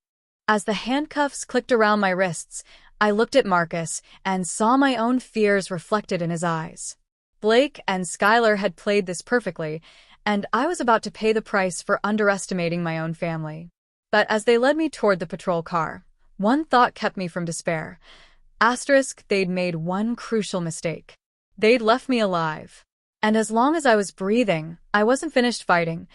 As the handcuffs clicked around my wrists, I looked at Marcus and saw my own fears reflected in his eyes. Blake and Skylar had played this perfectly, and I was about to pay the price for underestimating my own family. But as they led me toward the patrol car, one thought kept me from despair. They'd made one crucial mistake. They'd left me alive. And as long as I was breathing, I wasn't finished fighting.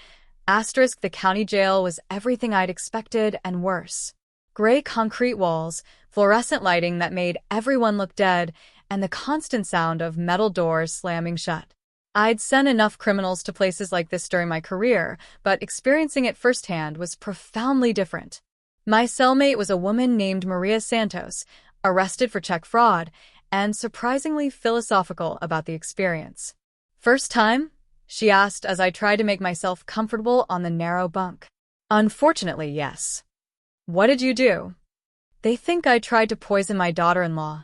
The county jail was everything I'd expected and worse. Gray concrete walls, fluorescent lighting that made everyone look dead, and the constant sound of metal doors slamming shut. I'd sent enough criminals to places like this during my career, but experiencing it firsthand was profoundly different. My cellmate was a woman named Maria Santos, arrested for check fraud, and surprisingly philosophical about the experience. First time? She asked as I tried to make myself comfortable on the narrow bunk. Unfortunately, yes. What did you do? They think I tried to poison my daughter-in-law.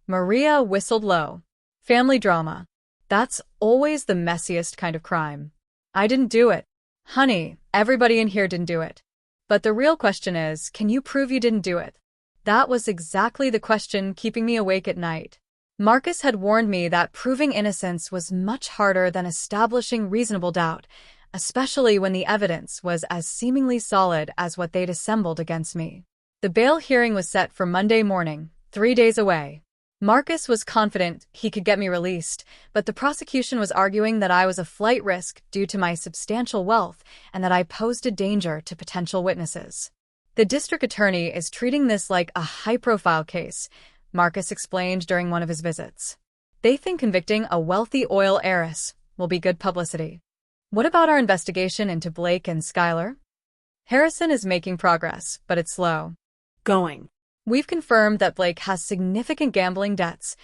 Maria whistled low. Family drama. That's always the messiest kind of crime. I didn't do it. Honey, everybody in here didn't do it. But the real question is, can you prove you didn't do it? That was exactly the question keeping me awake at night. Marcus had warned me that proving innocence was much harder than establishing reasonable doubt, especially when the evidence was as seemingly solid as what they'd assembled against me. The bail hearing was set for Monday morning, 3 days away. Marcus was confident he could get me released, but the prosecution was arguing that I was a flight risk due to my substantial wealth and that I posed a danger to potential witnesses. The district attorney is treating this like a high-profile case, Marcus explained during one of his visits. They think convicting a wealthy oil heiress will be good publicity. What about our investigation into Blake and Skylar? Harrison is making progress, but it's slow. Going. We've confirmed that Blake has significant gambling debts,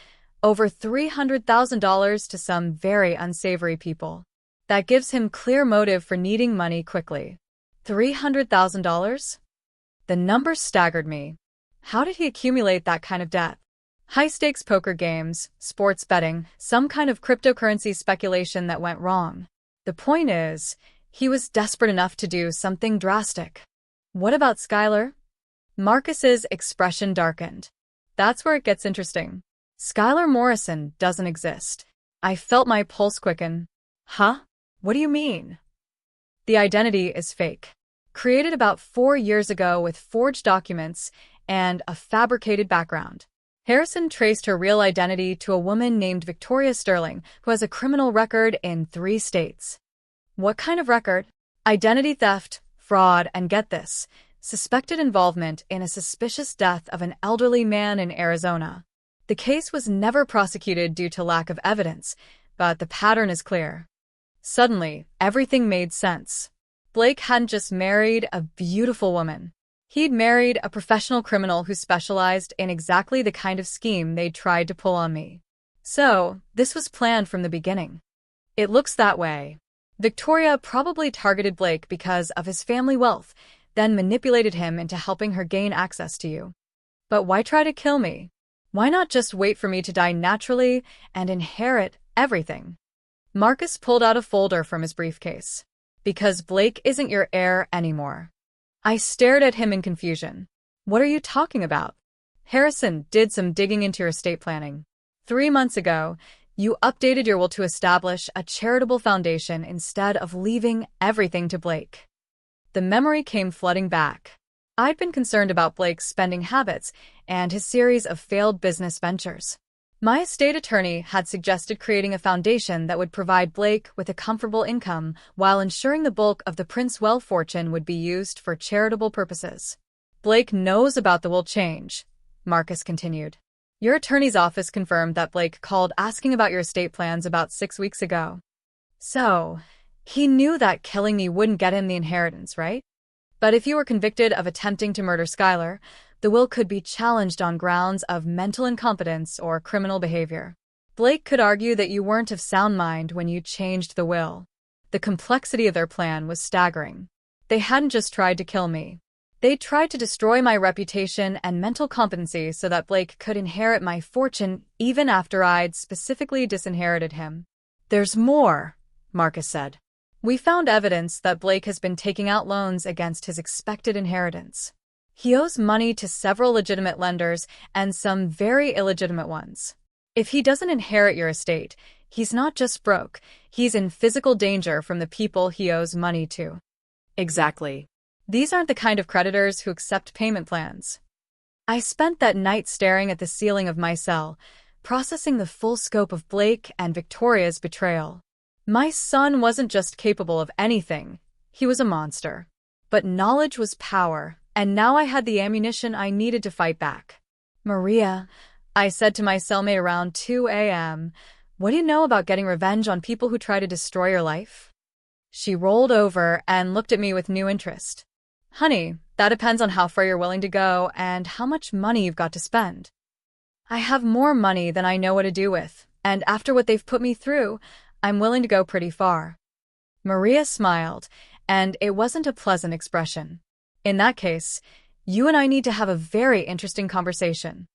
over $300,000 to some very unsavory people. That gives him clear motive for needing money quickly. $300,000? The number staggered me. How did he accumulate that kind of debt? High-stakes poker games, sports betting, some kind of cryptocurrency speculation that went wrong. The point is, he was desperate enough to do something drastic. What about Skylar? Marcus's expression darkened. That's where it gets interesting. Skylar Morrison doesn't exist. I felt my pulse quicken. Huh? What do you mean? The identity is fake. Created about 4 years ago with forged documents and a fabricated background. Harrison traced her real identity to a woman named Victoria Sterling, who has a criminal record in 3 states. What kind of record? Identity theft, fraud, and get this, suspected involvement in a suspicious death of an elderly man in Arizona. The case was never prosecuted due to lack of evidence, but the pattern is clear. Suddenly, everything made sense. Blake hadn't just married a beautiful woman. He'd married a professional criminal who specialized in exactly the kind of scheme they'd tried to pull on me. So, this was planned from the beginning. It looks that way. Victoria probably targeted Blake because of his family wealth, then manipulated him into helping her gain access to you. But why try to kill me? Why not just wait for me to die naturally and inherit everything? Marcus pulled out a folder from his briefcase. Because Blake isn't your heir anymore. I stared at him in confusion. What are you talking about? Harrison did some digging into your estate planning. 3 months ago, you updated your will to establish a charitable foundation instead of leaving everything to Blake. The memory came flooding back. I'd been concerned about Blake's spending habits and his series of failed business ventures. My estate attorney had suggested creating a foundation that would provide Blake with a comfortable income while ensuring the bulk of the Prince wealth fortune would be used for charitable purposes. Blake knows about the will change, Marcus continued. Your attorney's office confirmed that Blake called asking about your estate plans about 6 weeks ago. So, he knew that killing me wouldn't get him the inheritance, right? But if you were convicted of attempting to murder Skylar, the will could be challenged on grounds of mental incompetence or criminal behavior. Blake could argue that you weren't of sound mind when you changed the will. The complexity of their plan was staggering. They hadn't just tried to kill me. They tried to destroy my reputation and mental competency so that Blake could inherit my fortune even after I'd specifically disinherited him. There's more, Marcus said. We found evidence that Blake has been taking out loans against his expected inheritance. He owes money to several legitimate lenders and some very illegitimate ones. If he doesn't inherit your estate, he's not just broke, he's in physical danger from the people he owes money to. Exactly. These aren't the kind of creditors who accept payment plans. I spent that night staring at the ceiling of my cell, processing the full scope of Blake and Victoria's betrayal. My son wasn't just capable of anything, he was a monster. But knowledge was power, and now I had the ammunition I needed to fight back. Maria, I said to my cellmate around 2 a.m., what do you know about getting revenge on people who try to destroy your life? She rolled over and looked at me with new interest. Honey, that depends on how far you're willing to go and how much money you've got to spend. I have more money than I know what to do with, and after what they've put me through, I'm willing to go pretty far. Maria smiled, and it wasn't a pleasant expression. In that case, you and I need to have a very interesting conversation.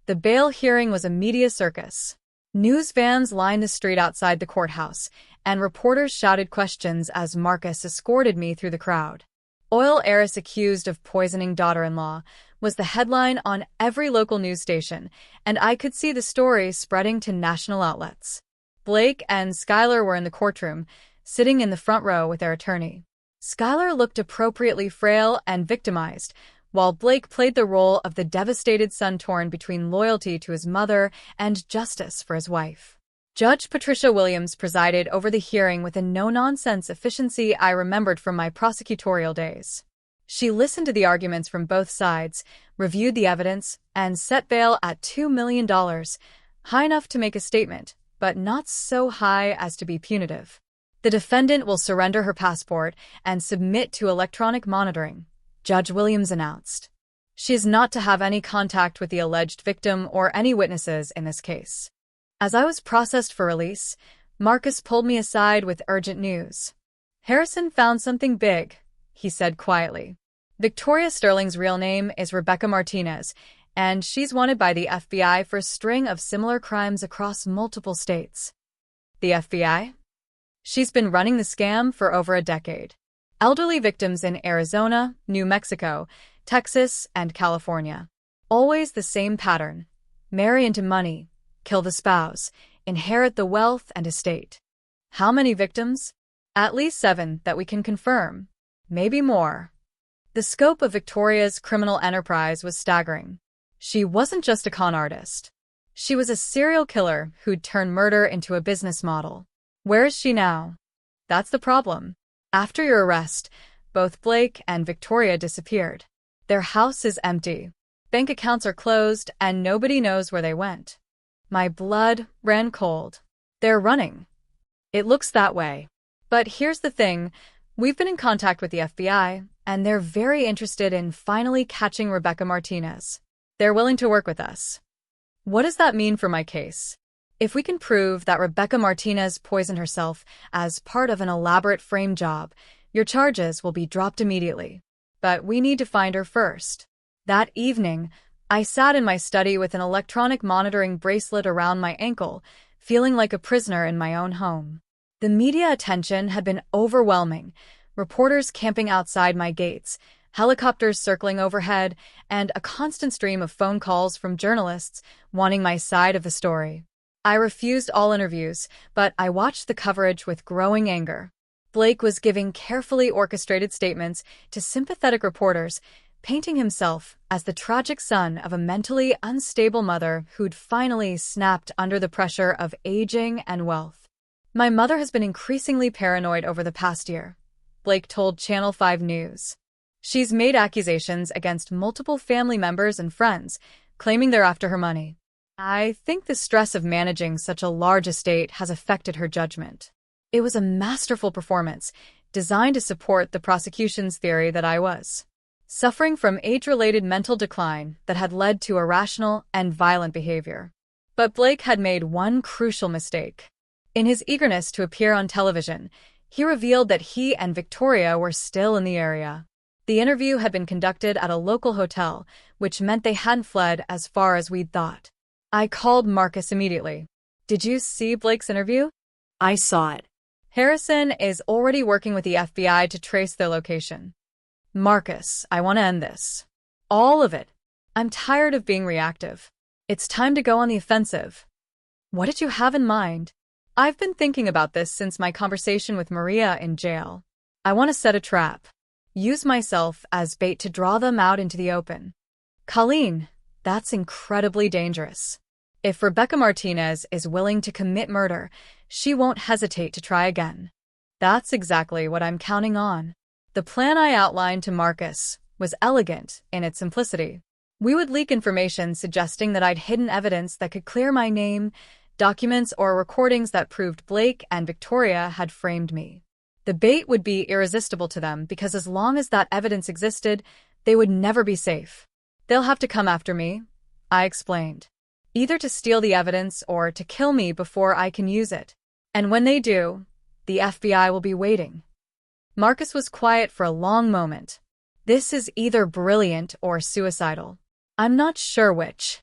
The bail hearing was a media circus. News vans lined the street outside the courthouse, and reporters shouted questions as Marcus escorted me through the crowd. Oil heiress accused of poisoning daughter-in-law was the headline on every local news station, and I could see the story spreading to national outlets. Blake and Skylar were in the courtroom, sitting in the front row with their attorney. Skylar looked appropriately frail and victimized, while Blake played the role of the devastated son torn between loyalty to his mother and justice for his wife. Judge Patricia Williams presided over the hearing with a no-nonsense efficiency I remembered from my prosecutorial days. She listened to the arguments from both sides, reviewed the evidence, and set bail at $2 million, high enough to make a statement, but not so high as to be punitive. The defendant will surrender her passport and submit to electronic monitoring, Judge Williams announced. She is not to have any contact with the alleged victim or any witnesses in this case. As I was processed for release, Marcus pulled me aside with urgent news. Harrison found something big, he said quietly. Victoria Sterling's real name is Rebecca Martinez, and she's wanted by the FBI for a string of similar crimes across multiple states. The FBI? She's been running the scam for over a decade. Elderly victims in Arizona, New Mexico, Texas, and California. Always the same pattern. marry into money, kill the spouse, inherit the wealth and estate. How many victims? At least 7 that we can confirm. Maybe more. The scope of Victoria's criminal enterprise was staggering. She wasn't just a con artist. She was a serial killer who'd turned murder into a business model. Where is she now? That's the problem. After your arrest, both Blake and Victoria disappeared. Their house is empty. Bank accounts are closed, and nobody knows where they went. My blood ran cold. They're running. It looks that way. But here's the thing. We've been in contact with the FBI, and they're very interested in finally catching Rebecca Martinez. They're willing to work with us. What does that mean for my case? If we can prove that Rebecca Martinez poisoned herself as part of an elaborate frame job, your charges will be dropped immediately. But we need to find her first. That evening, I sat in my study with an electronic monitoring bracelet around my ankle, feeling like a prisoner in my own home. The media attention had been overwhelming, reporters camping outside my gates, helicopters circling overhead, and a constant stream of phone calls from journalists wanting my side of the story. I refused all interviews, but I watched the coverage with growing anger. Blake was giving carefully orchestrated statements to sympathetic reporters, painting himself as the tragic son of a mentally unstable mother who'd finally snapped under the pressure of aging and wealth. My mother has been increasingly paranoid over the past year, Blake told Channel 5 News. She's made accusations against multiple family members and friends, claiming they're after her money. I think the stress of managing such a large estate has affected her judgment. It was a masterful performance, designed to support the prosecution's theory that I was suffering from age-related mental decline that had led to irrational and violent behavior. But Blake had made one crucial mistake. In his eagerness to appear on television, he revealed that he and Victoria were still in the area. The interview had been conducted at a local hotel, which meant they hadn't fled as far as we'd thought. I called Marcus immediately. Did you see Blake's interview? I saw it. Harrison is already working with the FBI to trace their location. Marcus, I want to end this. All of it. I'm tired of being reactive. It's time to go on the offensive. What did you have in mind? I've been thinking about this since my conversation with Maria in jail. I want to set a trap. Use myself as bait to draw them out into the open. Colleen, that's incredibly dangerous. If Rebecca Martinez is willing to commit murder, she won't hesitate to try again. That's exactly what I'm counting on. The plan I outlined to Marcus was elegant in its simplicity. We would leak information suggesting that I'd hidden evidence that could clear my name, documents or recordings that proved Blake and Victoria had framed me. The bait would be irresistible to them because as long as that evidence existed, they would never be safe. They'll have to come after me, I explained. Either to steal the evidence or to kill me before I can use it. And when they do, the FBI will be waiting. Marcus was quiet for a long moment. This is either brilliant or suicidal. I'm not sure which.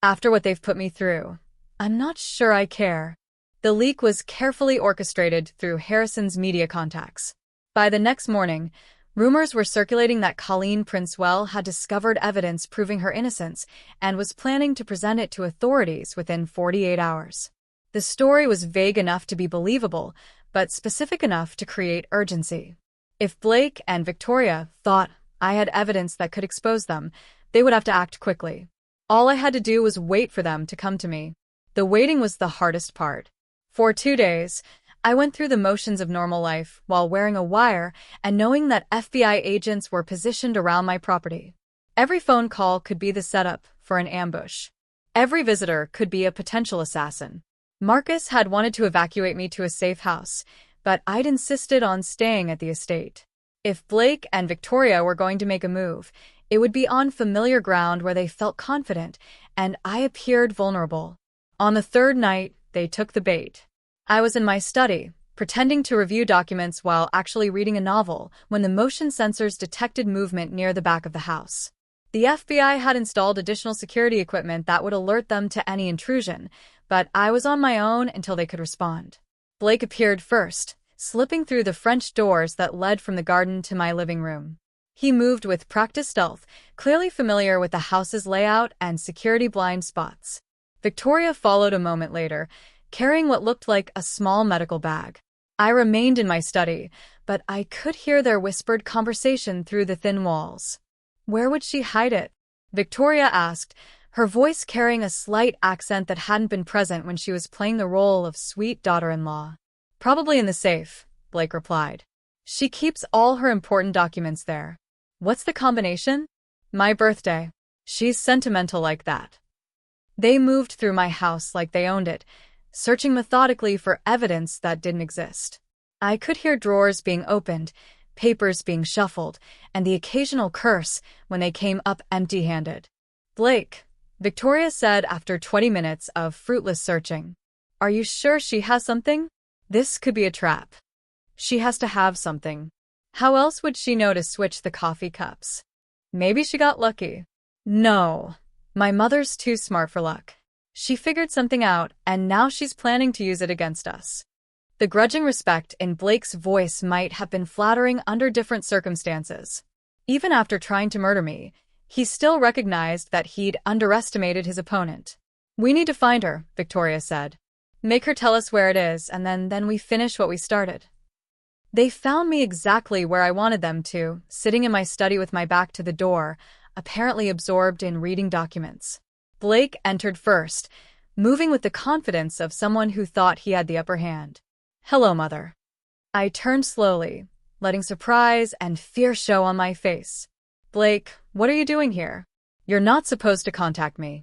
After what they've put me through, I'm not sure I care. The leak was carefully orchestrated through Harrison's media contacts. By the next morning, rumors were circulating that Colleen Princewell had discovered evidence proving her innocence and was planning to present it to authorities within 48 hours. The story was vague enough to be believable, but specific enough to create urgency. If Blake and Victoria thought I had evidence that could expose them, they would have to act quickly. All I had to do was wait for them to come to me. The waiting was the hardest part. For 2 days, I went through the motions of normal life while wearing a wire and knowing that FBI agents were positioned around my property. Every phone call could be the setup for an ambush. Every visitor could be a potential assassin. Marcus had wanted to evacuate me to a safe house, but I'd insisted on staying at the estate. If Blake and Victoria were going to make a move, it would be on familiar ground where they felt confident, and I appeared vulnerable. On the 3rd night, they took the bait. I was in my study, pretending to review documents while actually reading a novel, when the motion sensors detected movement near the back of the house. The FBI had installed additional security equipment that would alert them to any intrusion, but I was on my own until they could respond. Blake appeared first, slipping through the French doors that led from the garden to my living room. He moved with practiced stealth, clearly familiar with the house's layout and security blind spots. Victoria followed a moment later, carrying what looked like a small medical bag. I remained in my study, but I could hear their whispered conversation through the thin walls. Where would she hide it? Victoria asked, her voice carrying a slight accent that hadn't been present when she was playing the role of sweet daughter-in-law. Probably in the safe, Blake replied. She keeps all her important documents there. What's the combination? My birthday. She's sentimental like that. They moved through my house like they owned it, searching methodically for evidence that didn't exist. I could hear drawers being opened, papers being shuffled, and the occasional curse when they came up empty-handed. Blake, Victoria said after 20 minutes of fruitless searching. Are you sure she has something? This could be a trap. She has to have something. How else would she know to switch the coffee cups? Maybe she got lucky. No. My mother's too smart for luck. She figured something out, and now she's planning to use it against us. The grudging respect in Blake's voice might have been flattering under different circumstances. Even after trying to murder me, he still recognized that he'd underestimated his opponent. We need to find her, Victoria said. Make her tell us where it is, and then we finish what we started. They found me exactly where I wanted them to, sitting in my study with my back to the door, apparently absorbed in reading documents. Blake entered first, moving with the confidence of someone who thought he had the upper hand. Hello, Mother. I turned slowly, letting surprise and fear show on my face. Blake, what are you doing here? You're not supposed to contact me.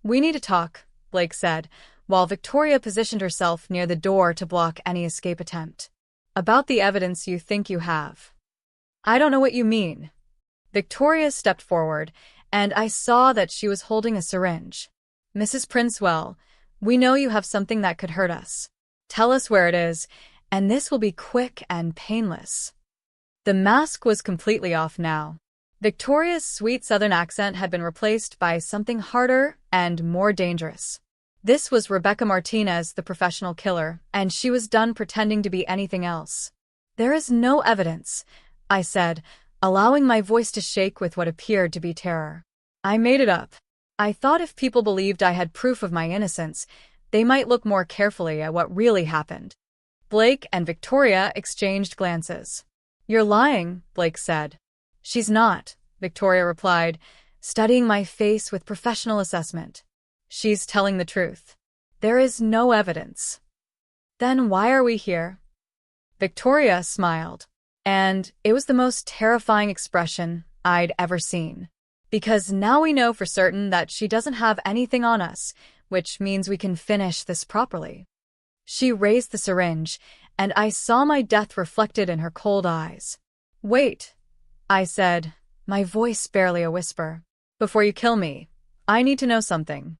We need to talk, Blake said, while Victoria positioned herself near the door to block any escape attempt. About the evidence you think you have. I don't know what you mean. Victoria stepped forward, and I saw that she was holding a syringe. Mrs. Princewell, we know you have something that could hurt us. Tell us where it is, and this will be quick and painless. The mask was completely off now. Victoria's sweet southern accent had been replaced by something harder and more dangerous. This was Rebecca Martinez, the professional killer, and she was done pretending to be anything else. There is no evidence, I said, allowing my voice to shake with what appeared to be terror. I made it up. I thought if people believed I had proof of my innocence, they might look more carefully at what really happened. Blake and Victoria exchanged glances. You're lying, Blake said. She's not, Victoria replied, studying my face with professional assessment. She's telling the truth. There is no evidence. Then why are we here? Victoria smiled, and it was the most terrifying expression I'd ever seen. Because now we know for certain that she doesn't have anything on us, which means we can finish this properly. She raised the syringe, and I saw my death reflected in her cold eyes. Wait, I said, my voice barely a whisper. Before you kill me, I need to know something.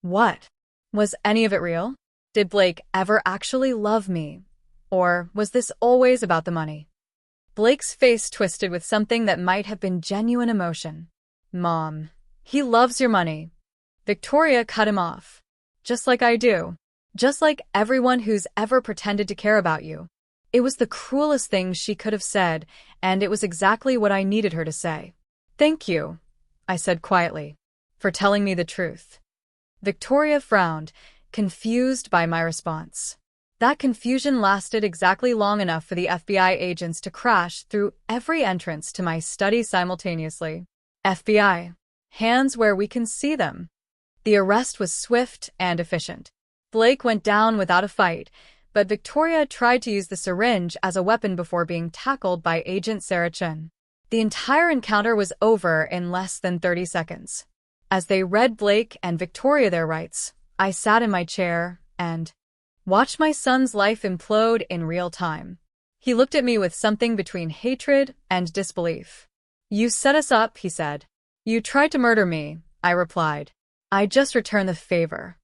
What? Was any of it real? Did Blake ever actually love me? Or was this always about the money? Blake's face twisted with something that might have been genuine emotion. Mom, he loves your money. Victoria cut him off. Just like I do. Just like everyone who's ever pretended to care about you. It was the cruelest thing she could have said, and it was exactly what I needed her to say. Thank you, I said quietly, for telling me the truth. Victoria frowned, confused by my response. That confusion lasted exactly long enough for the FBI agents to crash through every entrance to my study simultaneously. FBI. Hands where we can see them. The arrest was swift and efficient. Blake went down without a fight, but Victoria tried to use the syringe as a weapon before being tackled by Agent Sarah Chen. The entire encounter was over in less than 30 seconds. As they read Blake and Victoria their rights, I sat in my chair and watched my son's life implode in real time. He looked at me with something between hatred and disbelief. You set us up, he said. You tried to murder me, I replied. I just returned the favor.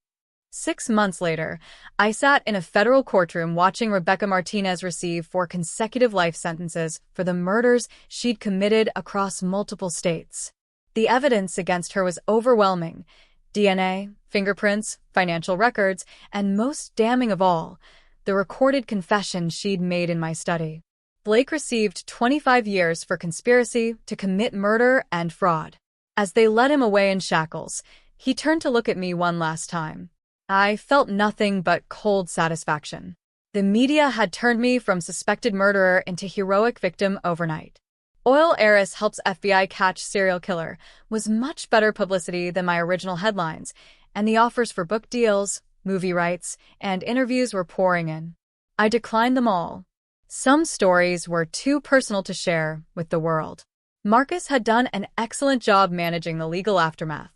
6 months later, I sat in a federal courtroom watching Rebecca Martinez receive 4 consecutive life sentences for the murders she'd committed across multiple states. The evidence against her was overwhelming. DNA, fingerprints, financial records, and most damning of all, the recorded confession she'd made in my study. Blake received 25 years for conspiracy to commit murder and fraud. As they led him away in shackles, he turned to look at me one last time. I felt nothing but cold satisfaction. The media had turned me from suspected murderer into heroic victim overnight. Oil heiress helps FBI catch serial killer was much better publicity than my original headlines, and the offers for book deals, movie rights, and interviews were pouring in. I declined them all. Some stories were too personal to share with the world. Marcus had done an excellent job managing the legal aftermath.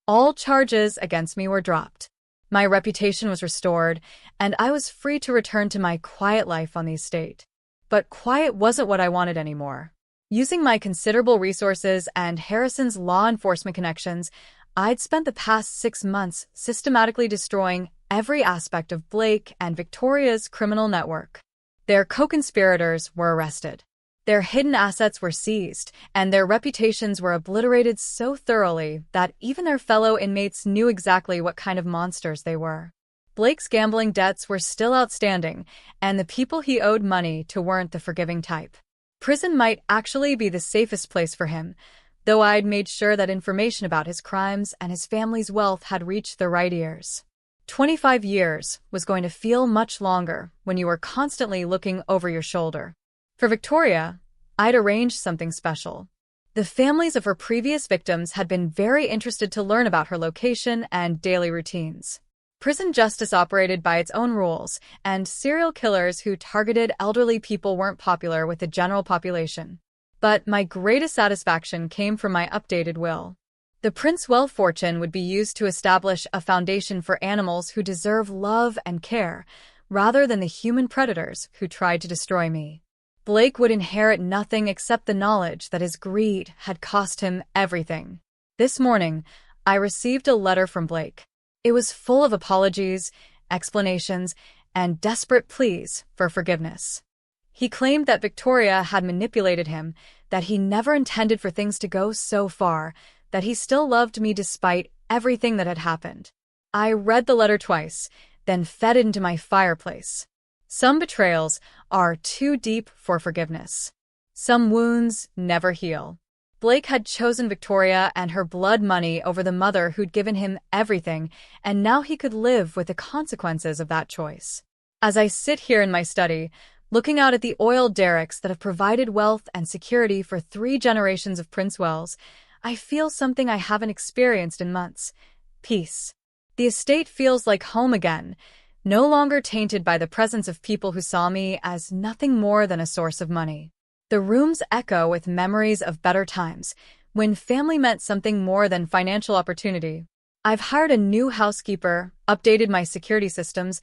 All charges against me were dropped. My reputation was restored, and I was free to return to my quiet life on the estate. But quiet wasn't what I wanted anymore. Using my considerable resources and Harrison's law enforcement connections, I'd spent the past 6 months systematically destroying every aspect of Blake and Victoria's criminal network. Their co-conspirators were arrested. Their hidden assets were seized, and their reputations were obliterated so thoroughly that even their fellow inmates knew exactly what kind of monsters they were. Blake's gambling debts were still outstanding, and the people he owed money to weren't the forgiving type. Prison might actually be the safest place for him, though I'd made sure that information about his crimes and his family's wealth had reached the right ears. 25 years was going to feel much longer when you were constantly looking over your shoulder. For Victoria, I'd arranged something special. The families of her previous victims had been very interested to learn about her location and daily routines. Prison justice operated by its own rules, and serial killers who targeted elderly people weren't popular with the general population. But my greatest satisfaction came from my updated will. The Princewell fortune would be used to establish a foundation for animals who deserve love and care, rather than the human predators who tried to destroy me. Blake would inherit nothing except the knowledge that his greed had cost him everything. This morning, I received a letter from Blake. It was full of apologies, explanations, and desperate pleas for forgiveness. He claimed that Victoria had manipulated him, that he never intended for things to go so far, that he still loved me despite everything that had happened. I read the letter twice, then fed it into my fireplace. Some betrayals are too deep for forgiveness. Some wounds never heal. Blake had chosen Victoria and her blood money over the mother who'd given him everything, and now he could live with the consequences of that choice. As I sit here in my study, looking out at the oil derricks that have provided wealth and security for 3 generations of Princewells, I feel something I haven't experienced in months. Peace. The estate feels like home again, no longer tainted by the presence of people who saw me as nothing more than a source of money. The rooms echo with memories of better times, when family meant something more than financial opportunity. I've hired a new housekeeper, updated my security systems,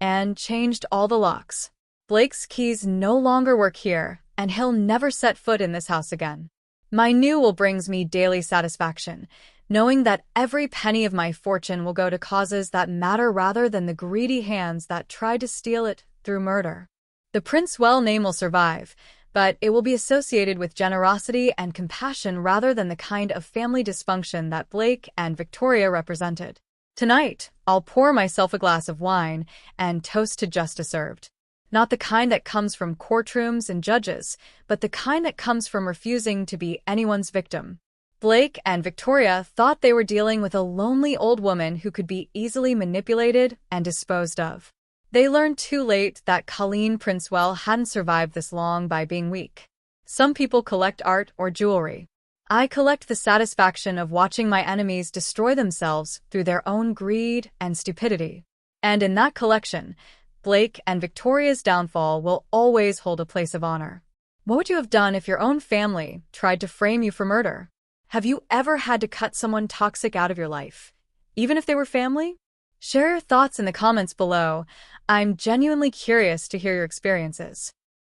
and changed all the locks. Blake's keys no longer work here, and he'll never set foot in this house again. My new will brings me daily satisfaction, knowing that every penny of my fortune will go to causes that matter rather than the greedy hands that tried to steal it through murder. The Princewell name will survive, but it will be associated with generosity and compassion rather than the kind of family dysfunction that Blake and Victoria represented. Tonight, I'll pour myself a glass of wine and toast to justice served. Not the kind that comes from courtrooms and judges, but the kind that comes from refusing to be anyone's victim. Blake and Victoria thought they were dealing with a lonely old woman who could be easily manipulated and disposed of. They learned too late that Colleen Princewell hadn't survived this long by being weak. Some people collect art or jewelry. I collect the satisfaction of watching my enemies destroy themselves through their own greed and stupidity. And in that collection, Blake and Victoria's downfall will always hold a place of honor. What would you have done if your own family tried to frame you for murder? Have you ever had to cut someone toxic out of your life, even if they were family? Share your thoughts in the comments below. I'm genuinely curious to hear your experiences.